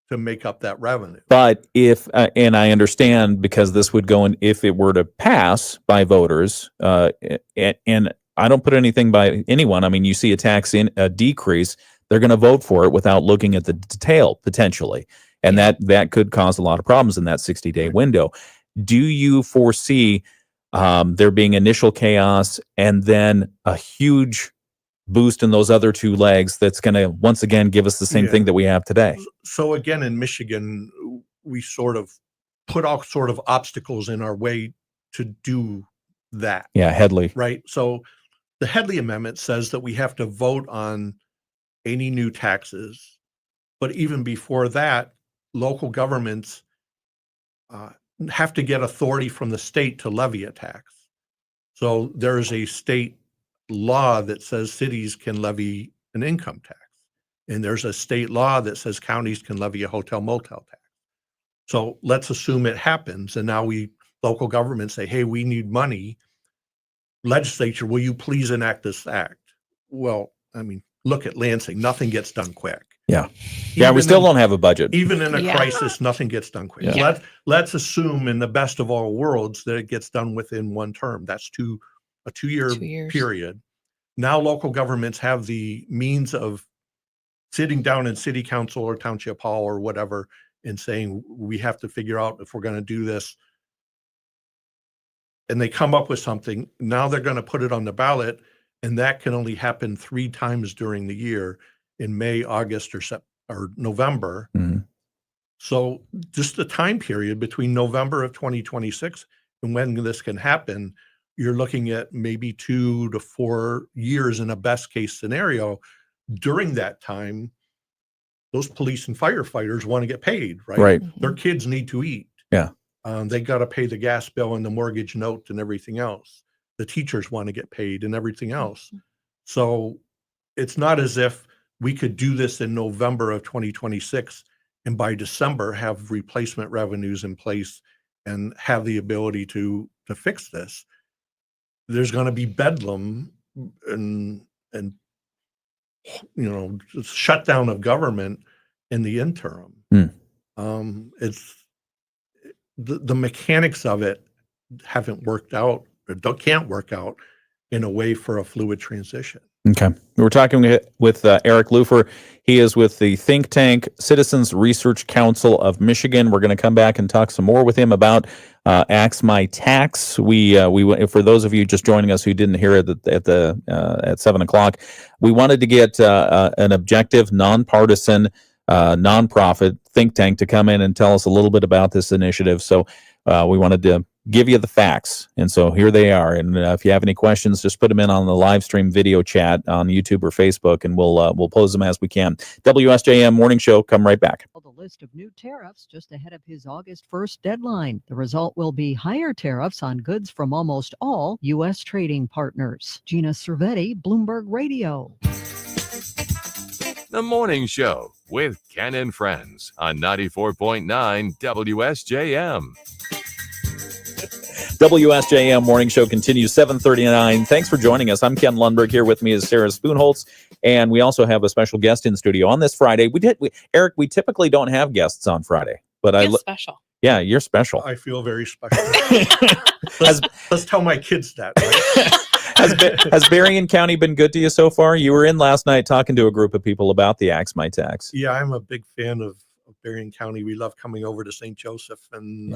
S3: to make up that revenue.
S1: But if, and I understand because this would go in if it were to pass by voters, and I don't put anything by anyone. I mean, you see a decrease, they're going to vote for it without looking at the detail potentially. And that could cause a lot of problems in that 60-day window. Do you foresee there being initial chaos and then a huge boost in those other two legs that's going to once again give us the same thing that we have today?
S3: So again, in Michigan, we sort of put all sort of obstacles in our way to do that.
S1: Yeah, Headley.
S3: Right. So the Headley Amendment says that we have to vote on any new taxes. But even before that, local governments have to get authority from the state to levy a tax. So there is a state law that says cities can levy an income tax. And there's a state law that says counties can levy a hotel motel tax. So let's assume it happens. And now local governments say, hey, we need money. Legislature, will you please enact this act? Well, I mean, look at Lansing. Nothing gets done quick.
S1: Yeah. We still don't have a budget.
S3: Even in a crisis, nothing gets done quick.
S1: Yeah.
S3: Let's assume in the best of all worlds that it gets done within one term. That's a two-year period. Now local governments have the means of sitting down in city council or township hall or whatever and saying, we have to figure out if we're going to do this. And they come up with something. Now they're going to put it on the ballot, and that can only happen 3 times during the year, in May, August, or November.
S1: Mm-hmm.
S3: So just the time period between November of 2026 and when this can happen, you're looking at maybe 2 to 4 years in a best case scenario. During that time, those police and firefighters want to get paid, right?
S1: Right.
S3: Their kids need to eat.
S1: Yeah.
S3: They got to pay the gas bill and the mortgage note and everything else. The teachers want to get paid and everything else. So it's not as if we could do this in November of 2026 and by December have replacement revenues in place and have the ability to fix this. There's going to be bedlam and shutdown of government in the interim. It's the mechanics of it haven't worked out or can't work out in a way for a fluid transition.
S1: Okay. We're talking with Eric Lufer. He is with the think tank Citizens Research Council of Michigan. We're going to come back and talk some more with him about Axe My Tax. We for those of you just joining us who didn't hear it at 7:00, we wanted to get an objective, nonpartisan, nonprofit think tank to come in and tell us a little bit about this initiative. So we wanted to give you the facts. And so here they are. And if you have any questions, just put them in on the live stream video chat on YouTube or Facebook, and we'll pose them as we can. WSJM Morning Show. Come right back.
S12: The list of new tariffs just ahead of his August 1st deadline. The result will be higher tariffs on goods from almost all U.S. trading partners. Gina Cervetti, Bloomberg Radio.
S6: The Morning Show with Ken and Friends on 94.9 WSJM.
S1: WSJM Morning Show continues 7:39. Thanks for joining us. I'm Ken Lundberg. Here with me is Sarah Spoonholtz, and we also have a special guest in studio on this Friday. Eric, we typically don't have guests on Friday, but
S2: special.
S1: Yeah, you're special.
S3: I feel very special. let's tell my kids that. Right?
S1: Has Berrien County been good to you so far? You were in last night talking to a group of people about the Axe My Tax.
S3: Yeah, I'm a big fan of Berrien County. We love coming over to St. Joseph and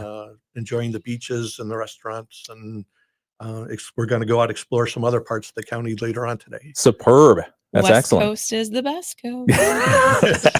S3: enjoying the beaches and the restaurants. And we're going to go out explore some other parts of the county later on today.
S1: Superb. That's
S2: West
S1: excellent.
S2: Coast is the best coast.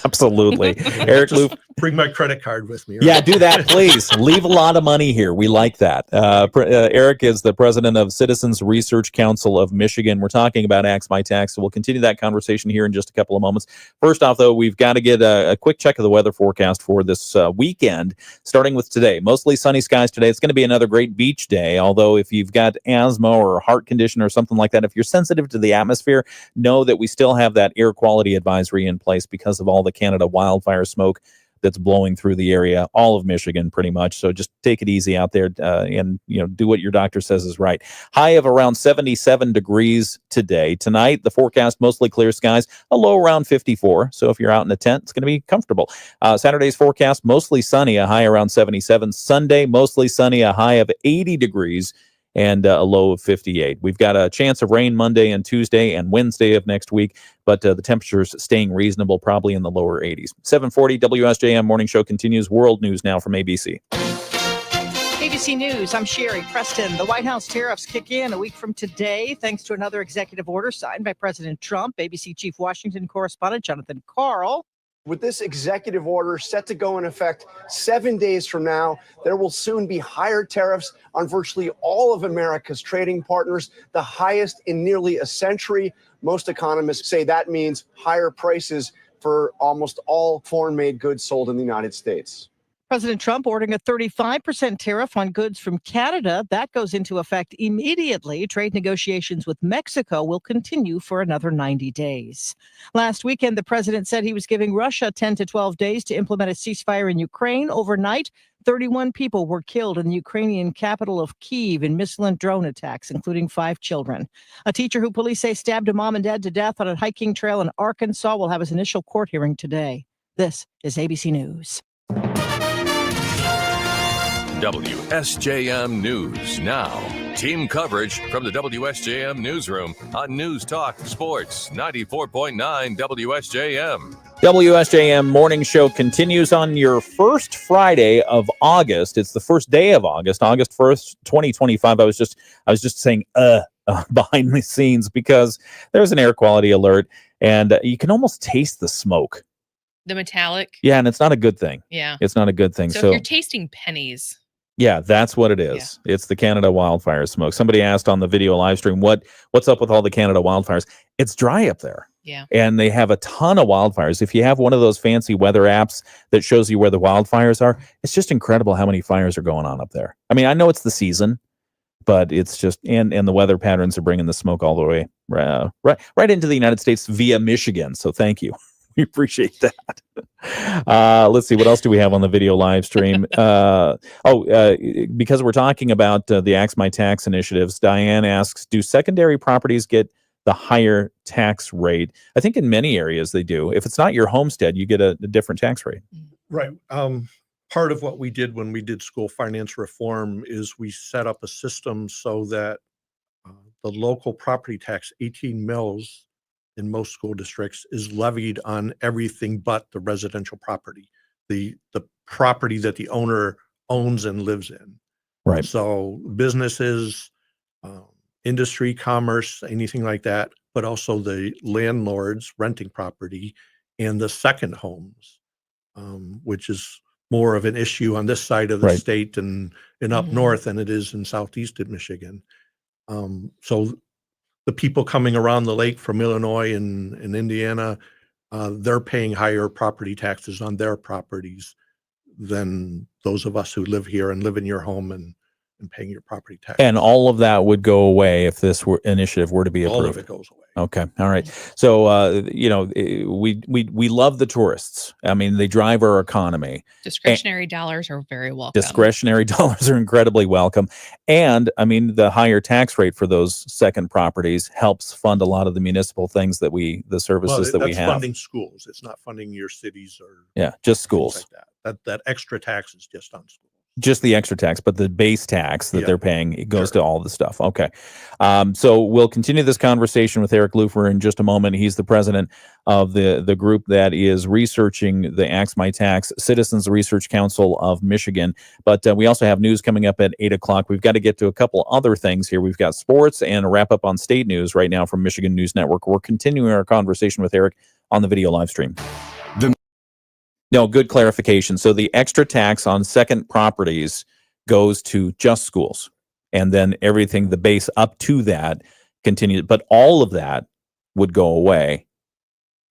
S1: Absolutely. Eric Loof.
S3: Bring my credit card with me.
S1: Yeah, do that, please. Leave a lot of money here. We like that. Eric is the president of Citizens Research Council of Michigan. We're talking about Axe My Tax, so we'll continue that conversation here in just a couple of moments. First off, though, we've got to get a quick check of the weather forecast for this weekend, starting with today. Mostly sunny skies today. It's going to be another great beach day, although if you've got asthma or a heart condition or something like that, if you're sensitive to the atmosphere, know that we still have that air quality advisory in place because of all the Canada wildfire smoke that's blowing through the area, all of Michigan pretty much. So just take it easy out there and do what your doctor says is right. High of around 77 degrees today. Tonight, the forecast, mostly clear skies, a low around 54. So if you're out in a tent, it's going to be comfortable. Saturday's forecast, mostly sunny, a high around 77. Sunday, mostly sunny, a high of 80 degrees. And a low of 58. We've got a chance of rain Monday and Tuesday and Wednesday of next week, but the temperatures staying reasonable, probably in the lower 80s. 740 WSJM Morning Show continues. World news now from ABC.
S13: ABC News, I'm Sherry Preston. The White House tariffs kick in a week from today, thanks to another executive order signed by President Trump. ABC Chief Washington correspondent Jonathan Karl.
S14: With this executive order set to go in effect 7 days from now, there will soon be higher tariffs on virtually all of America's trading partners, the highest in nearly a century. Most economists say that means higher prices for almost all foreign-made goods sold in the United States.
S13: President Trump ordering a 35% tariff on goods from Canada. That goes into effect immediately. Trade negotiations with Mexico will continue for another 90 days. Last weekend, the president said he was giving Russia 10 to 12 days to implement a ceasefire in Ukraine. Overnight, 31 people were killed in the Ukrainian capital of Kyiv in missile and drone attacks, including 5 children. A teacher who police say stabbed a mom and dad to death on a hiking trail in Arkansas will have his initial court hearing today. This is ABC News.
S6: WSJM News Now. Team coverage from the WSJM Newsroom on News Talk Sports 94.9 WSJM.
S1: WSJM Morning Show continues on your first Friday of August. It's the first day of August, August 1st, 2025. I was just saying behind the scenes because there's an air quality alert and you can almost taste the smoke.
S2: The metallic.
S1: Yeah, and it's not a good thing.
S2: Yeah.
S1: It's not a good thing.
S2: So if you're tasting pennies.
S1: Yeah, that's what it is. Yeah. It's the Canada wildfire smoke. Somebody asked on the video live stream, what's up with all the Canada wildfires? It's dry up there.
S2: Yeah.
S1: And they have a ton of wildfires. If you have one of those fancy weather apps that shows you where the wildfires are, it's just incredible how many fires are going on up there. I mean, I know it's the season, but it's just, and the weather patterns are bringing the smoke all the way right into the United States via Michigan. So thank you. We appreciate that. Let's see. What else do we have on the video live stream? Because we're talking about the Axe My Tax initiatives, Diane asks, do secondary properties get the higher tax rate? I think in many areas they do. If it's not your homestead, you get a different tax rate.
S3: Right. Part of what we did when we did school finance reform is we set up a system so that the local property tax, 18 mills, in most school districts, is levied on everything but the residential property, the property that the owner owns and lives in.
S1: Right.
S3: So businesses, industry, commerce, anything like that, but also the landlords renting property and the second homes, which is more of an issue on this side of the state and up north than it is in southeast of Michigan. So the people coming around the lake from Illinois and Indiana, they're paying higher property taxes on their properties than those of us who live here and live in your home and paying your property tax.
S1: And all of that would go away if this initiative were to be approved.
S3: All of it goes away.
S1: Okay. All right. So, we love the tourists. I mean, they drive our economy.
S2: Discretionary dollars are very welcome.
S1: Discretionary dollars are incredibly welcome. And I mean, the higher tax rate for those second properties helps fund a lot of the municipal things that the services that we have.
S3: That's funding schools. It's not funding your cities or
S1: just schools.
S3: like that extra tax is just on schools.
S1: Just the extra tax, but the base tax that
S3: Yeah.
S1: they're paying, it goes to all the stuff. Okay. So we'll continue this conversation with Eric Lufer in just a moment. He's the president of the group that is researching the Axe My Tax, Citizens Research Council of Michigan. But we also have news coming up at 8 o'clock. We've got to get to a couple other things here. We've got sports and a wrap up on state news right now from Michigan News Network. We're continuing our conversation with Eric on the video live stream. No, good clarification. So the extra tax on second properties goes to just schools, and then everything, the base up to that, continues. But all of that would go away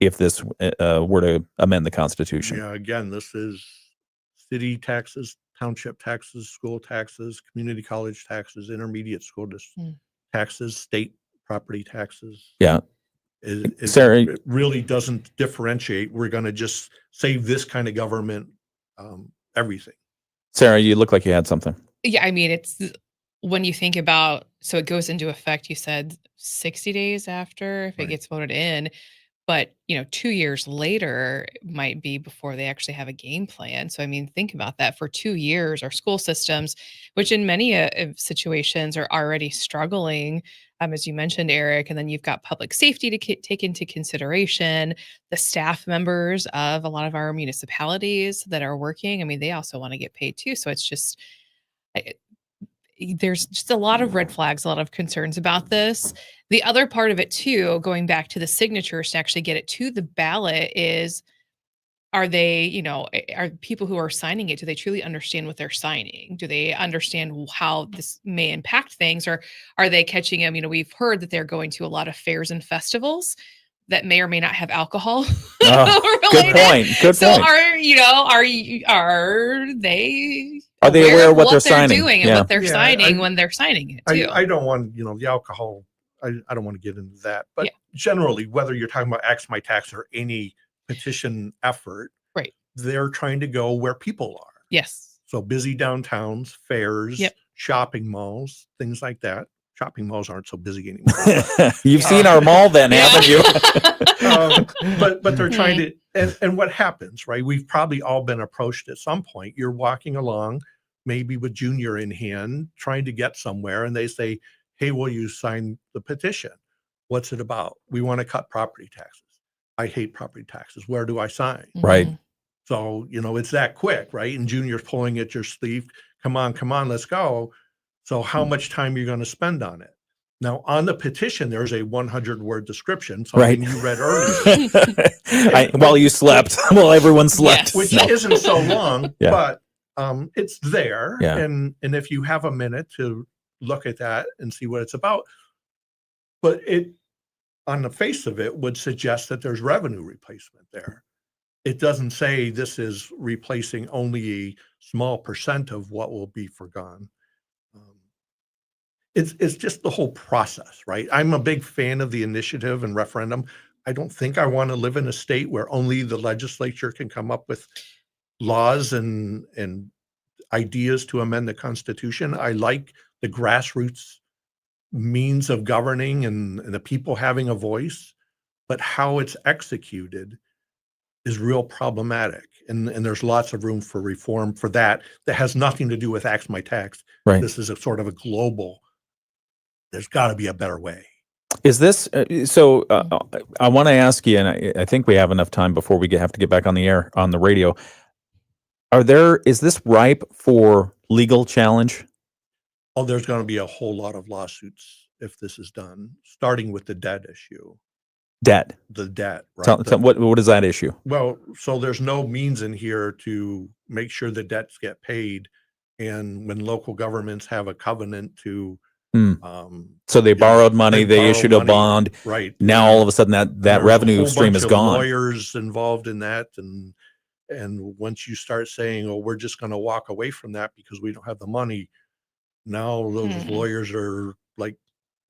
S1: if this were to amend the Constitution.
S3: Yeah, again, this is city taxes, township taxes, school taxes, community college taxes, intermediate school taxes, state property taxes.
S1: Yeah.
S3: Sarah, it really doesn't differentiate. We're going to just save this kind of government everything.
S1: Sarah, you look like you had something.
S2: Yeah, I mean, it's when you think about, so it goes into effect, you said 60 days after if it gets voted in, but 2 years later it might be before they actually have a game plan. So I mean, think about that. For 2 years, our school systems, which in many situations are already struggling, as you mentioned, Eric, and then you've got public safety to take into consideration, the staff members of a lot of our municipalities that are working. I mean, they also want to get paid too. So it's just, there's just a lot of red flags, a lot of concerns about this. The other part of it too, going back to the signatures to actually get it to the ballot, is are they, are people who are signing it, do they truly understand what they're signing? Do they understand how this may impact things? Or are they catching them? We've heard that they're going to a lot of fairs and festivals that may or may not have alcohol.
S1: Good point. Good
S2: so
S1: point.
S2: are they
S1: aware of what they're
S2: signing
S1: doing
S2: and what they're signing when they're signing it too?
S3: I don't want, the alcohol, I don't want to get into that. But generally, whether you're talking about Axe My Tax or any petition effort,
S2: right,
S3: they're trying to go where people are.
S2: Yes.
S3: So busy downtowns, fairs, shopping malls, things like that. Shopping malls aren't so busy anymore.
S1: You've seen our mall then, haven't you?
S3: But they're trying to, and what happens, right? We've probably all been approached at some point. You're walking along, maybe with Junior in hand, trying to get somewhere, and they say, hey, will you sign the petition? What's it about? We want to cut property taxes. I hate property taxes. Where do I sign?
S1: Right.
S3: So, it's that quick, right? And Junior's pulling at your sleeve. Come on, let's go. So how much time are you going to spend on it? Now, on the petition, there's a 100-word description. Something you read earlier.
S1: While you slept, while everyone slept.
S3: Which isn't so long,
S1: Yeah.
S3: but it's there.
S1: Yeah.
S3: And if you have a minute to look at that and see what it's about. But it, on the face of it, would suggest that there's revenue replacement there. It doesn't say this is replacing only a small percent of what will be forgone. It's just the whole process, right? I'm a big fan of the initiative and referendum. I don't think I want to live in a state where only the legislature can come up with laws and ideas to amend the Constitution. I like the grassroots means of governing and the people having a voice, but how it's executed is real problematic. And there's lots of room for reform for that has nothing to do with Axe My Tax.
S1: Right.
S3: This is a sort of a global, there's got to be a better way.
S1: Is this, I want to ask you, and I think we have enough time before we have to get back on the air, on the radio. Is this ripe for legal challenge?
S3: Oh, there's going to be a whole lot of lawsuits if this is done, starting with the debt issue.
S1: Debt.
S3: The debt, right?
S1: What is that issue?
S3: Well, so there's no means in here to make sure the debts get paid. And when local governments have a covenant to,
S1: so they borrowed money, they issued a bond.
S3: Right.
S1: Now all of a sudden that revenue stream is gone.
S3: Lawyers involved in that. And once you start saying, oh, we're just going to walk away from that because we don't have the money. Now those lawyers are like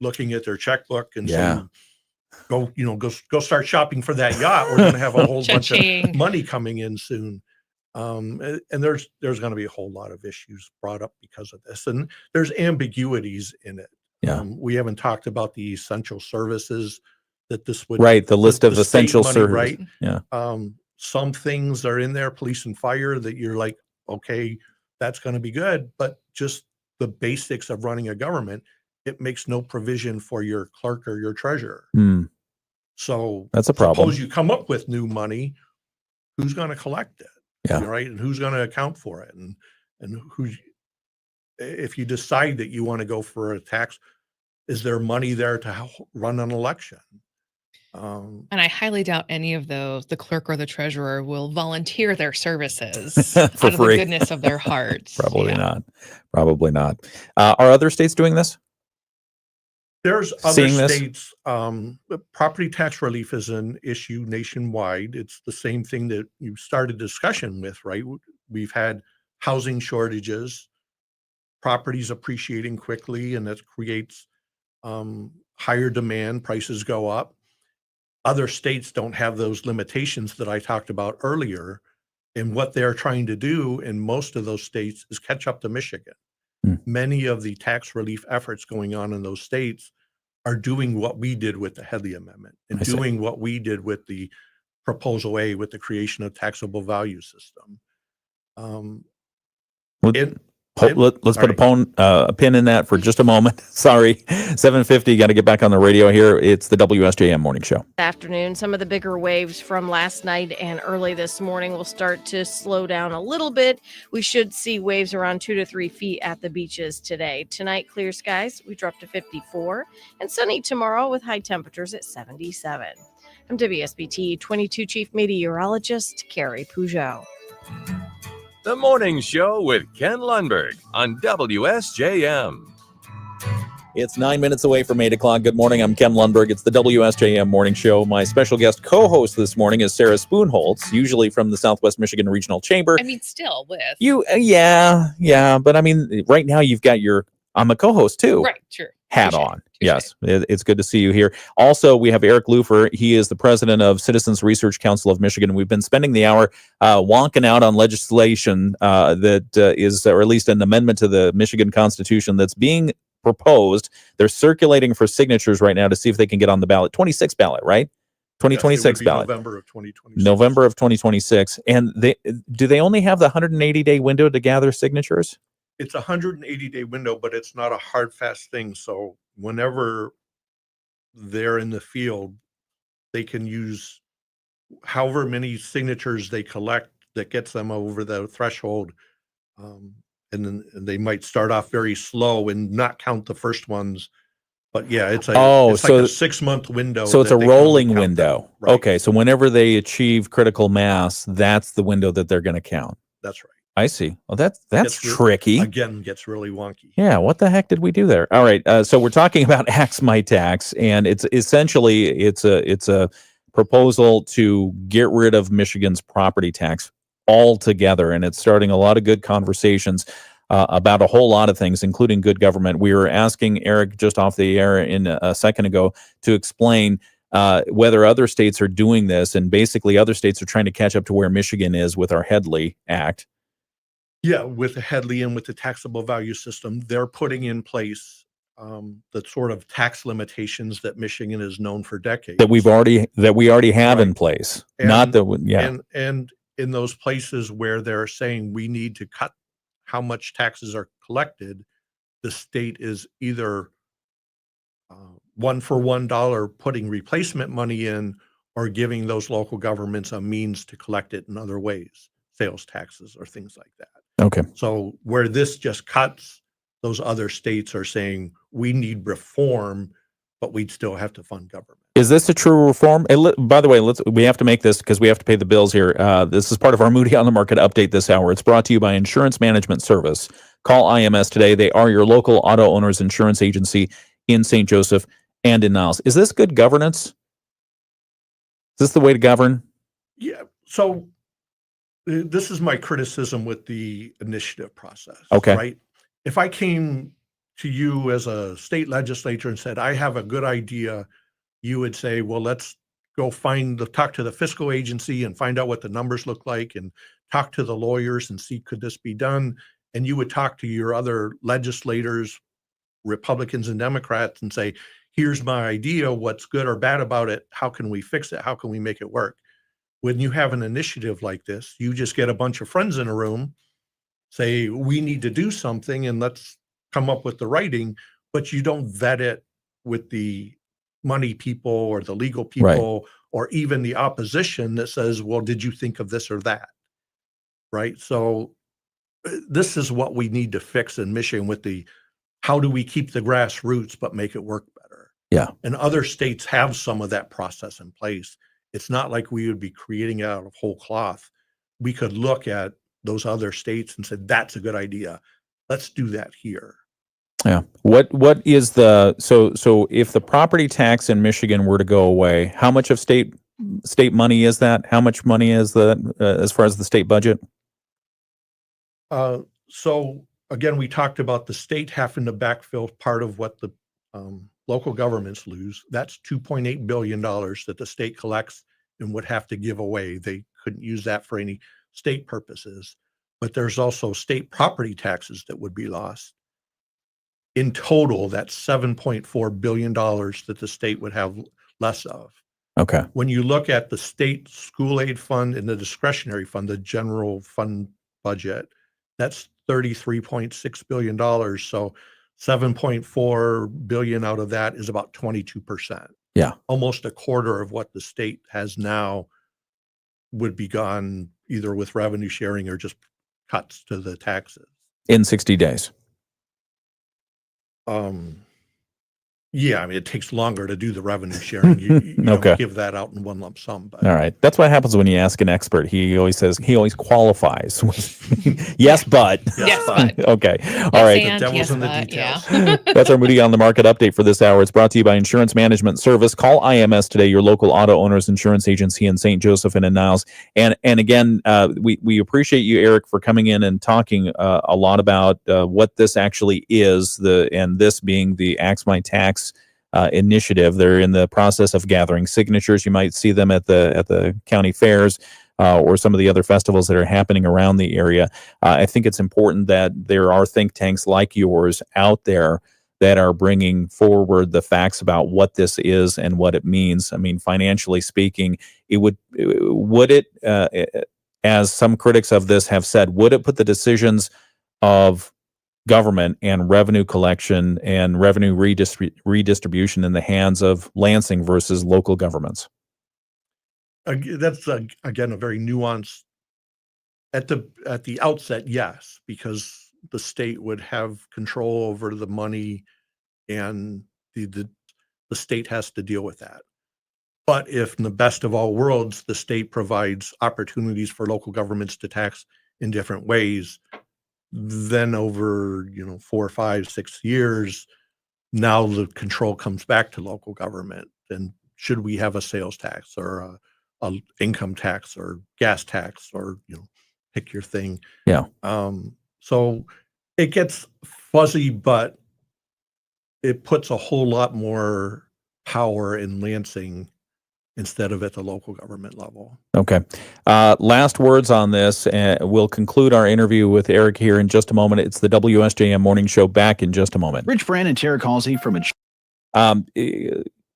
S3: looking at their checkbook and saying, go start shopping for that yacht. We're going to have a whole bunch of money coming in soon. And there's going to be a whole lot of issues brought up because of this. And there's ambiguities in it.
S1: Yeah.
S3: We haven't talked about the essential services that this would.
S1: Right. The list of essential services.
S3: Right.
S1: Yeah.
S3: Some things are in there, police and fire, that you're like, okay, that's going to be good. But just the basics of running a government, it makes no provision for your clerk or your treasurer. So
S1: that's a problem.
S3: Suppose you come up with new money, who's going to collect it?
S1: Yeah.
S3: Right. And who's going to account for it? And who, if you decide that you want to go for a tax, is there money there to run an election?
S2: And I highly doubt any of those, the clerk or the treasurer, will volunteer their services
S1: for
S2: out of
S1: free.
S2: the goodness of their hearts.
S1: Probably not. Probably not. Are other states doing this?
S3: There's other
S1: Seeing this?
S3: states. Property tax relief is an issue nationwide. It's the same thing that you started discussion with, right? We've had housing shortages, properties appreciating quickly, and that creates higher demand, prices go up. Other states don't have those limitations that I talked about earlier. And what they're trying to do in most of those states is catch up to Michigan. Many of the tax relief efforts going on in those states are doing what we did with the Headley Amendment and doing what we did with the Proposal A with the creation of taxable value system.
S1: Let's put a pin in that for just a moment. Sorry, 7:50. Got to get back on the radio here. It's the WSJM Morning Show.
S11: Afternoon, some of the bigger waves from last night and early this morning will start to slow down a little bit. We should see waves around 2 to 3 feet at the beaches today. Tonight, clear skies. We drop to 54 and sunny tomorrow with high temperatures at 77. I'm WSBT 22 Chief Meteorologist Carrie Peugeot.
S6: The Morning Show with Ken Lundberg on WSJM.
S1: It's 9 minutes away from 8 o'clock. Good morning. I'm Ken Lundberg. It's the WSJM Morning Show. My special guest co-host this morning is Sarah Spoonholtz, usually from the Southwest Michigan Regional Chamber.
S2: I mean, still with
S1: You, yeah. But I mean, right now you've got I'm a co-host too.
S2: Right, sure.
S1: Hat on. Yes, it's good to see you here. Also, we have Eric Lufer. He is the president of Citizens Research Council of Michigan. We've been spending the hour wonking out on legislation that is, or at least an amendment to the Michigan Constitution that's being proposed. They're circulating for signatures right now to see if they can get on the ballot. 26 ballot, right? 2026 ballot.
S3: November of 2026.
S1: November of 2026. And do they only have the 180-day window to gather signatures?
S3: It's a 180-day window, but it's not a hard, fast thing. So whenever they're in the field, they can use however many signatures they collect that gets them over the threshold. And then they might start off very slow and not count the first ones. But yeah, it's like a 6-month window.
S1: So it's a rolling window.
S3: Right.
S1: Okay. So whenever they achieve critical mass, that's the window that they're going to count.
S3: That's right.
S1: I see. Well, that's tricky.
S3: Again, gets really wonky.
S1: Yeah. What the heck did we do there? All right. So we're talking about Axe My Tax, and it's essentially it's a proposal to get rid of Michigan's property tax altogether, and it's starting a lot of good conversations about a whole lot of things, including good government. We were asking Eric just off the air in a second ago to explain whether other states are doing this, and basically other states are trying to catch up to where Michigan is with our Headley Act.
S3: Yeah, with the Headley and with the taxable value system, they're putting in place the sort of tax limitations that Michigan is known for decades.
S1: That we already have in place. And
S3: in those places where they're saying we need to cut how much taxes are collected, the state is either $1 for $1 putting replacement money in, or giving those local governments a means to collect it in other ways, sales taxes or things like that.
S1: Okay.
S3: So where this just cuts, those other states are saying we need reform, but we'd still have to fund government.
S1: Is this a true reform? By the way, we have to make this because we have to pay the bills here. This is part of our Moody on the Market update this hour. It's brought to you by Insurance Management Service. Call IMS today. They are your local auto owners insurance agency in St. Joseph and in Niles. Is this good governance? Is this the way to govern?
S3: Yeah. So this is my criticism with the initiative process.
S1: Okay.
S3: Right. If I came to you as a state legislature and said, I have a good idea, you would say, well, let's go talk to the fiscal agency and find out what the numbers look like, and talk to the lawyers and see, could this be done? And you would talk to your other legislators, Republicans and Democrats, and say, here's my idea. What's good or bad about it? How can we fix it? How can we make it work? When you have an initiative like this, you just get a bunch of friends in a room, say, we need to do something and let's come up with the writing, but you don't vet it with the money people or the legal people or even the opposition that says, well, did you think of this or that? Right. So this is what we need to fix in Michigan with the, how do we keep the grassroots but make it work better?
S1: Yeah.
S3: And other states have some of that process in place. It's not like we would be creating it out of whole cloth. We could look at those other states and say, that's a good idea. Let's do that here.
S1: Yeah. What is the, so if the property tax in Michigan were to go away, how much of state money is that? How much money is that as far as the state budget?
S3: So again, we talked about the state having to backfill part of what the local governments lose. That's $2.8 billion that the state collects and would have to give away. They couldn't use that for any state purposes, but there's also state property taxes that would be lost. In total, that's $7.4 billion that the state would have less of.
S1: Okay.
S3: When you look at the state school aid fund and the discretionary fund, the general fund budget, that's $33.6 billion. So 7.4 billion out of that is about 22%.
S1: Yeah.
S3: Almost a quarter of what the state has now would be gone either with revenue sharing or just cuts to the taxes.
S1: In 60 days.
S3: Yeah, I mean, it takes longer to do the revenue sharing. You
S1: Okay.
S3: don't give that out in one lump sum. But.
S1: All right. That's what happens when you ask an expert. He always says, he always qualifies with yes, but.
S2: Yes, but.
S1: Okay.
S2: Yes,
S1: All right.
S2: and,
S3: The devil's
S2: yes,
S3: in the
S2: but,
S3: details.
S2: yeah.
S1: That's our Moody on the Market update for this hour. It's brought to you by Insurance Management Service. Call IMS today, your local auto owners insurance agency in St. Joseph and in Niles. And again, we appreciate you, Eric, for coming in and talking a lot about what this actually is, and this being the Axe My Tax initiative. They're in the process of gathering signatures. You might see them at the county fairs or some of the other festivals that are happening around the area. I think it's important that there are think tanks like yours out there that are bringing forward the facts about what this is and what it means. I mean, financially speaking, would it, as some critics of this have said, would it put the decisions of government and revenue collection and revenue redistribution in the hands of Lansing versus local governments?
S3: That's again a very nuanced. At the outset, yes, because the state would have control over the money, and the state has to deal with that. But if in the best of all worlds, the state provides opportunities for local governments to tax in different ways, then over 4, 5, 6 years, now the control comes back to local government. And should we have a sales tax or a income tax or gas tax or pick your thing?
S1: Yeah.
S3: So it gets fuzzy, but it puts a whole lot more power in Lansing instead of at the local government level.
S1: Okay. Last words on this. We'll conclude our interview with Eric here in just a moment. It's the WSJM Morning Show, back in just a moment.
S5: Rich Brand and Tara Halsey from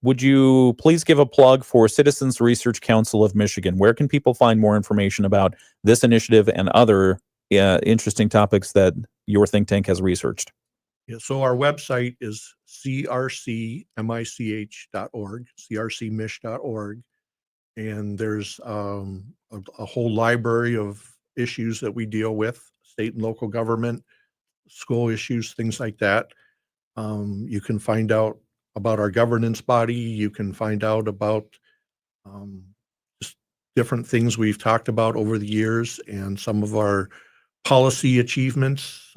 S1: would you please give a plug for Citizens Research Council of Michigan? Where can people find more information about this initiative and other interesting topics that your think tank has researched?
S3: Yeah, so our website is crcmich.org, crcmich.org, and there's a whole library of issues that we deal with, state and local government, school issues, things like that. You can find out about our governance body. You can find out about just different things we've talked about over the years and some of our policy achievements.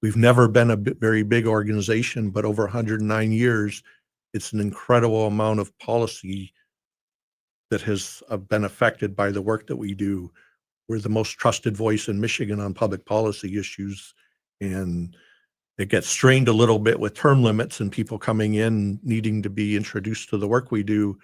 S3: We've never been a very big organization, but over 109 years, it's an incredible amount of policy that has been affected by the work that we do. We're the most trusted voice in Michigan on public policy issues, and it gets strained a little bit with term limits and people coming in needing to be introduced to the work we do.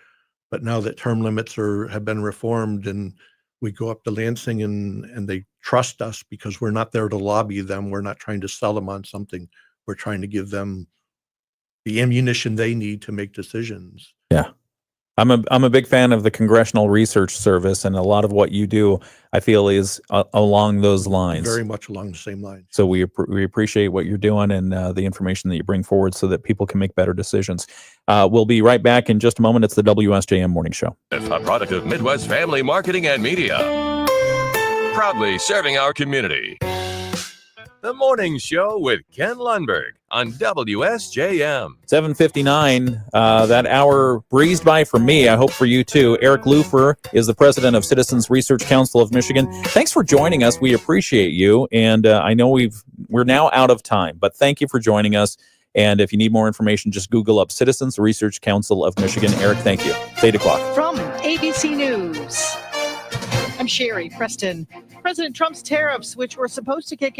S3: But now that term limits have been reformed, and we go up to Lansing and they trust us because we're not there to lobby them. We're not trying to sell them on something. We're trying to give them the ammunition they need to make decisions.
S1: Yeah. I'm a big fan of the Congressional Research Service, and a lot of what you do, I feel, is along those lines.
S3: Very much along the same lines.
S1: So we appreciate what you're doing and the information that you bring forward so that people can make better decisions. We'll be right back in just a moment. It's the WSJM Morning Show.
S6: A product of Midwest Family Marketing and Media. Proudly serving our community. The Morning Show with Ken Lundberg on WSJM.
S1: 7:59. That hour breezed by for me. I hope for you too. Eric Lufer is the president of Citizens Research Council of Michigan. Thanks for joining us. We appreciate you. And I know we're now out of time, but thank you for joining us. And if you need more information, just Google up Citizens Research Council of Michigan. Eric, thank you. It's 8 o'clock.
S13: From ABC News, I'm Sherry Preston. President Trump's tariffs, which were supposed to kick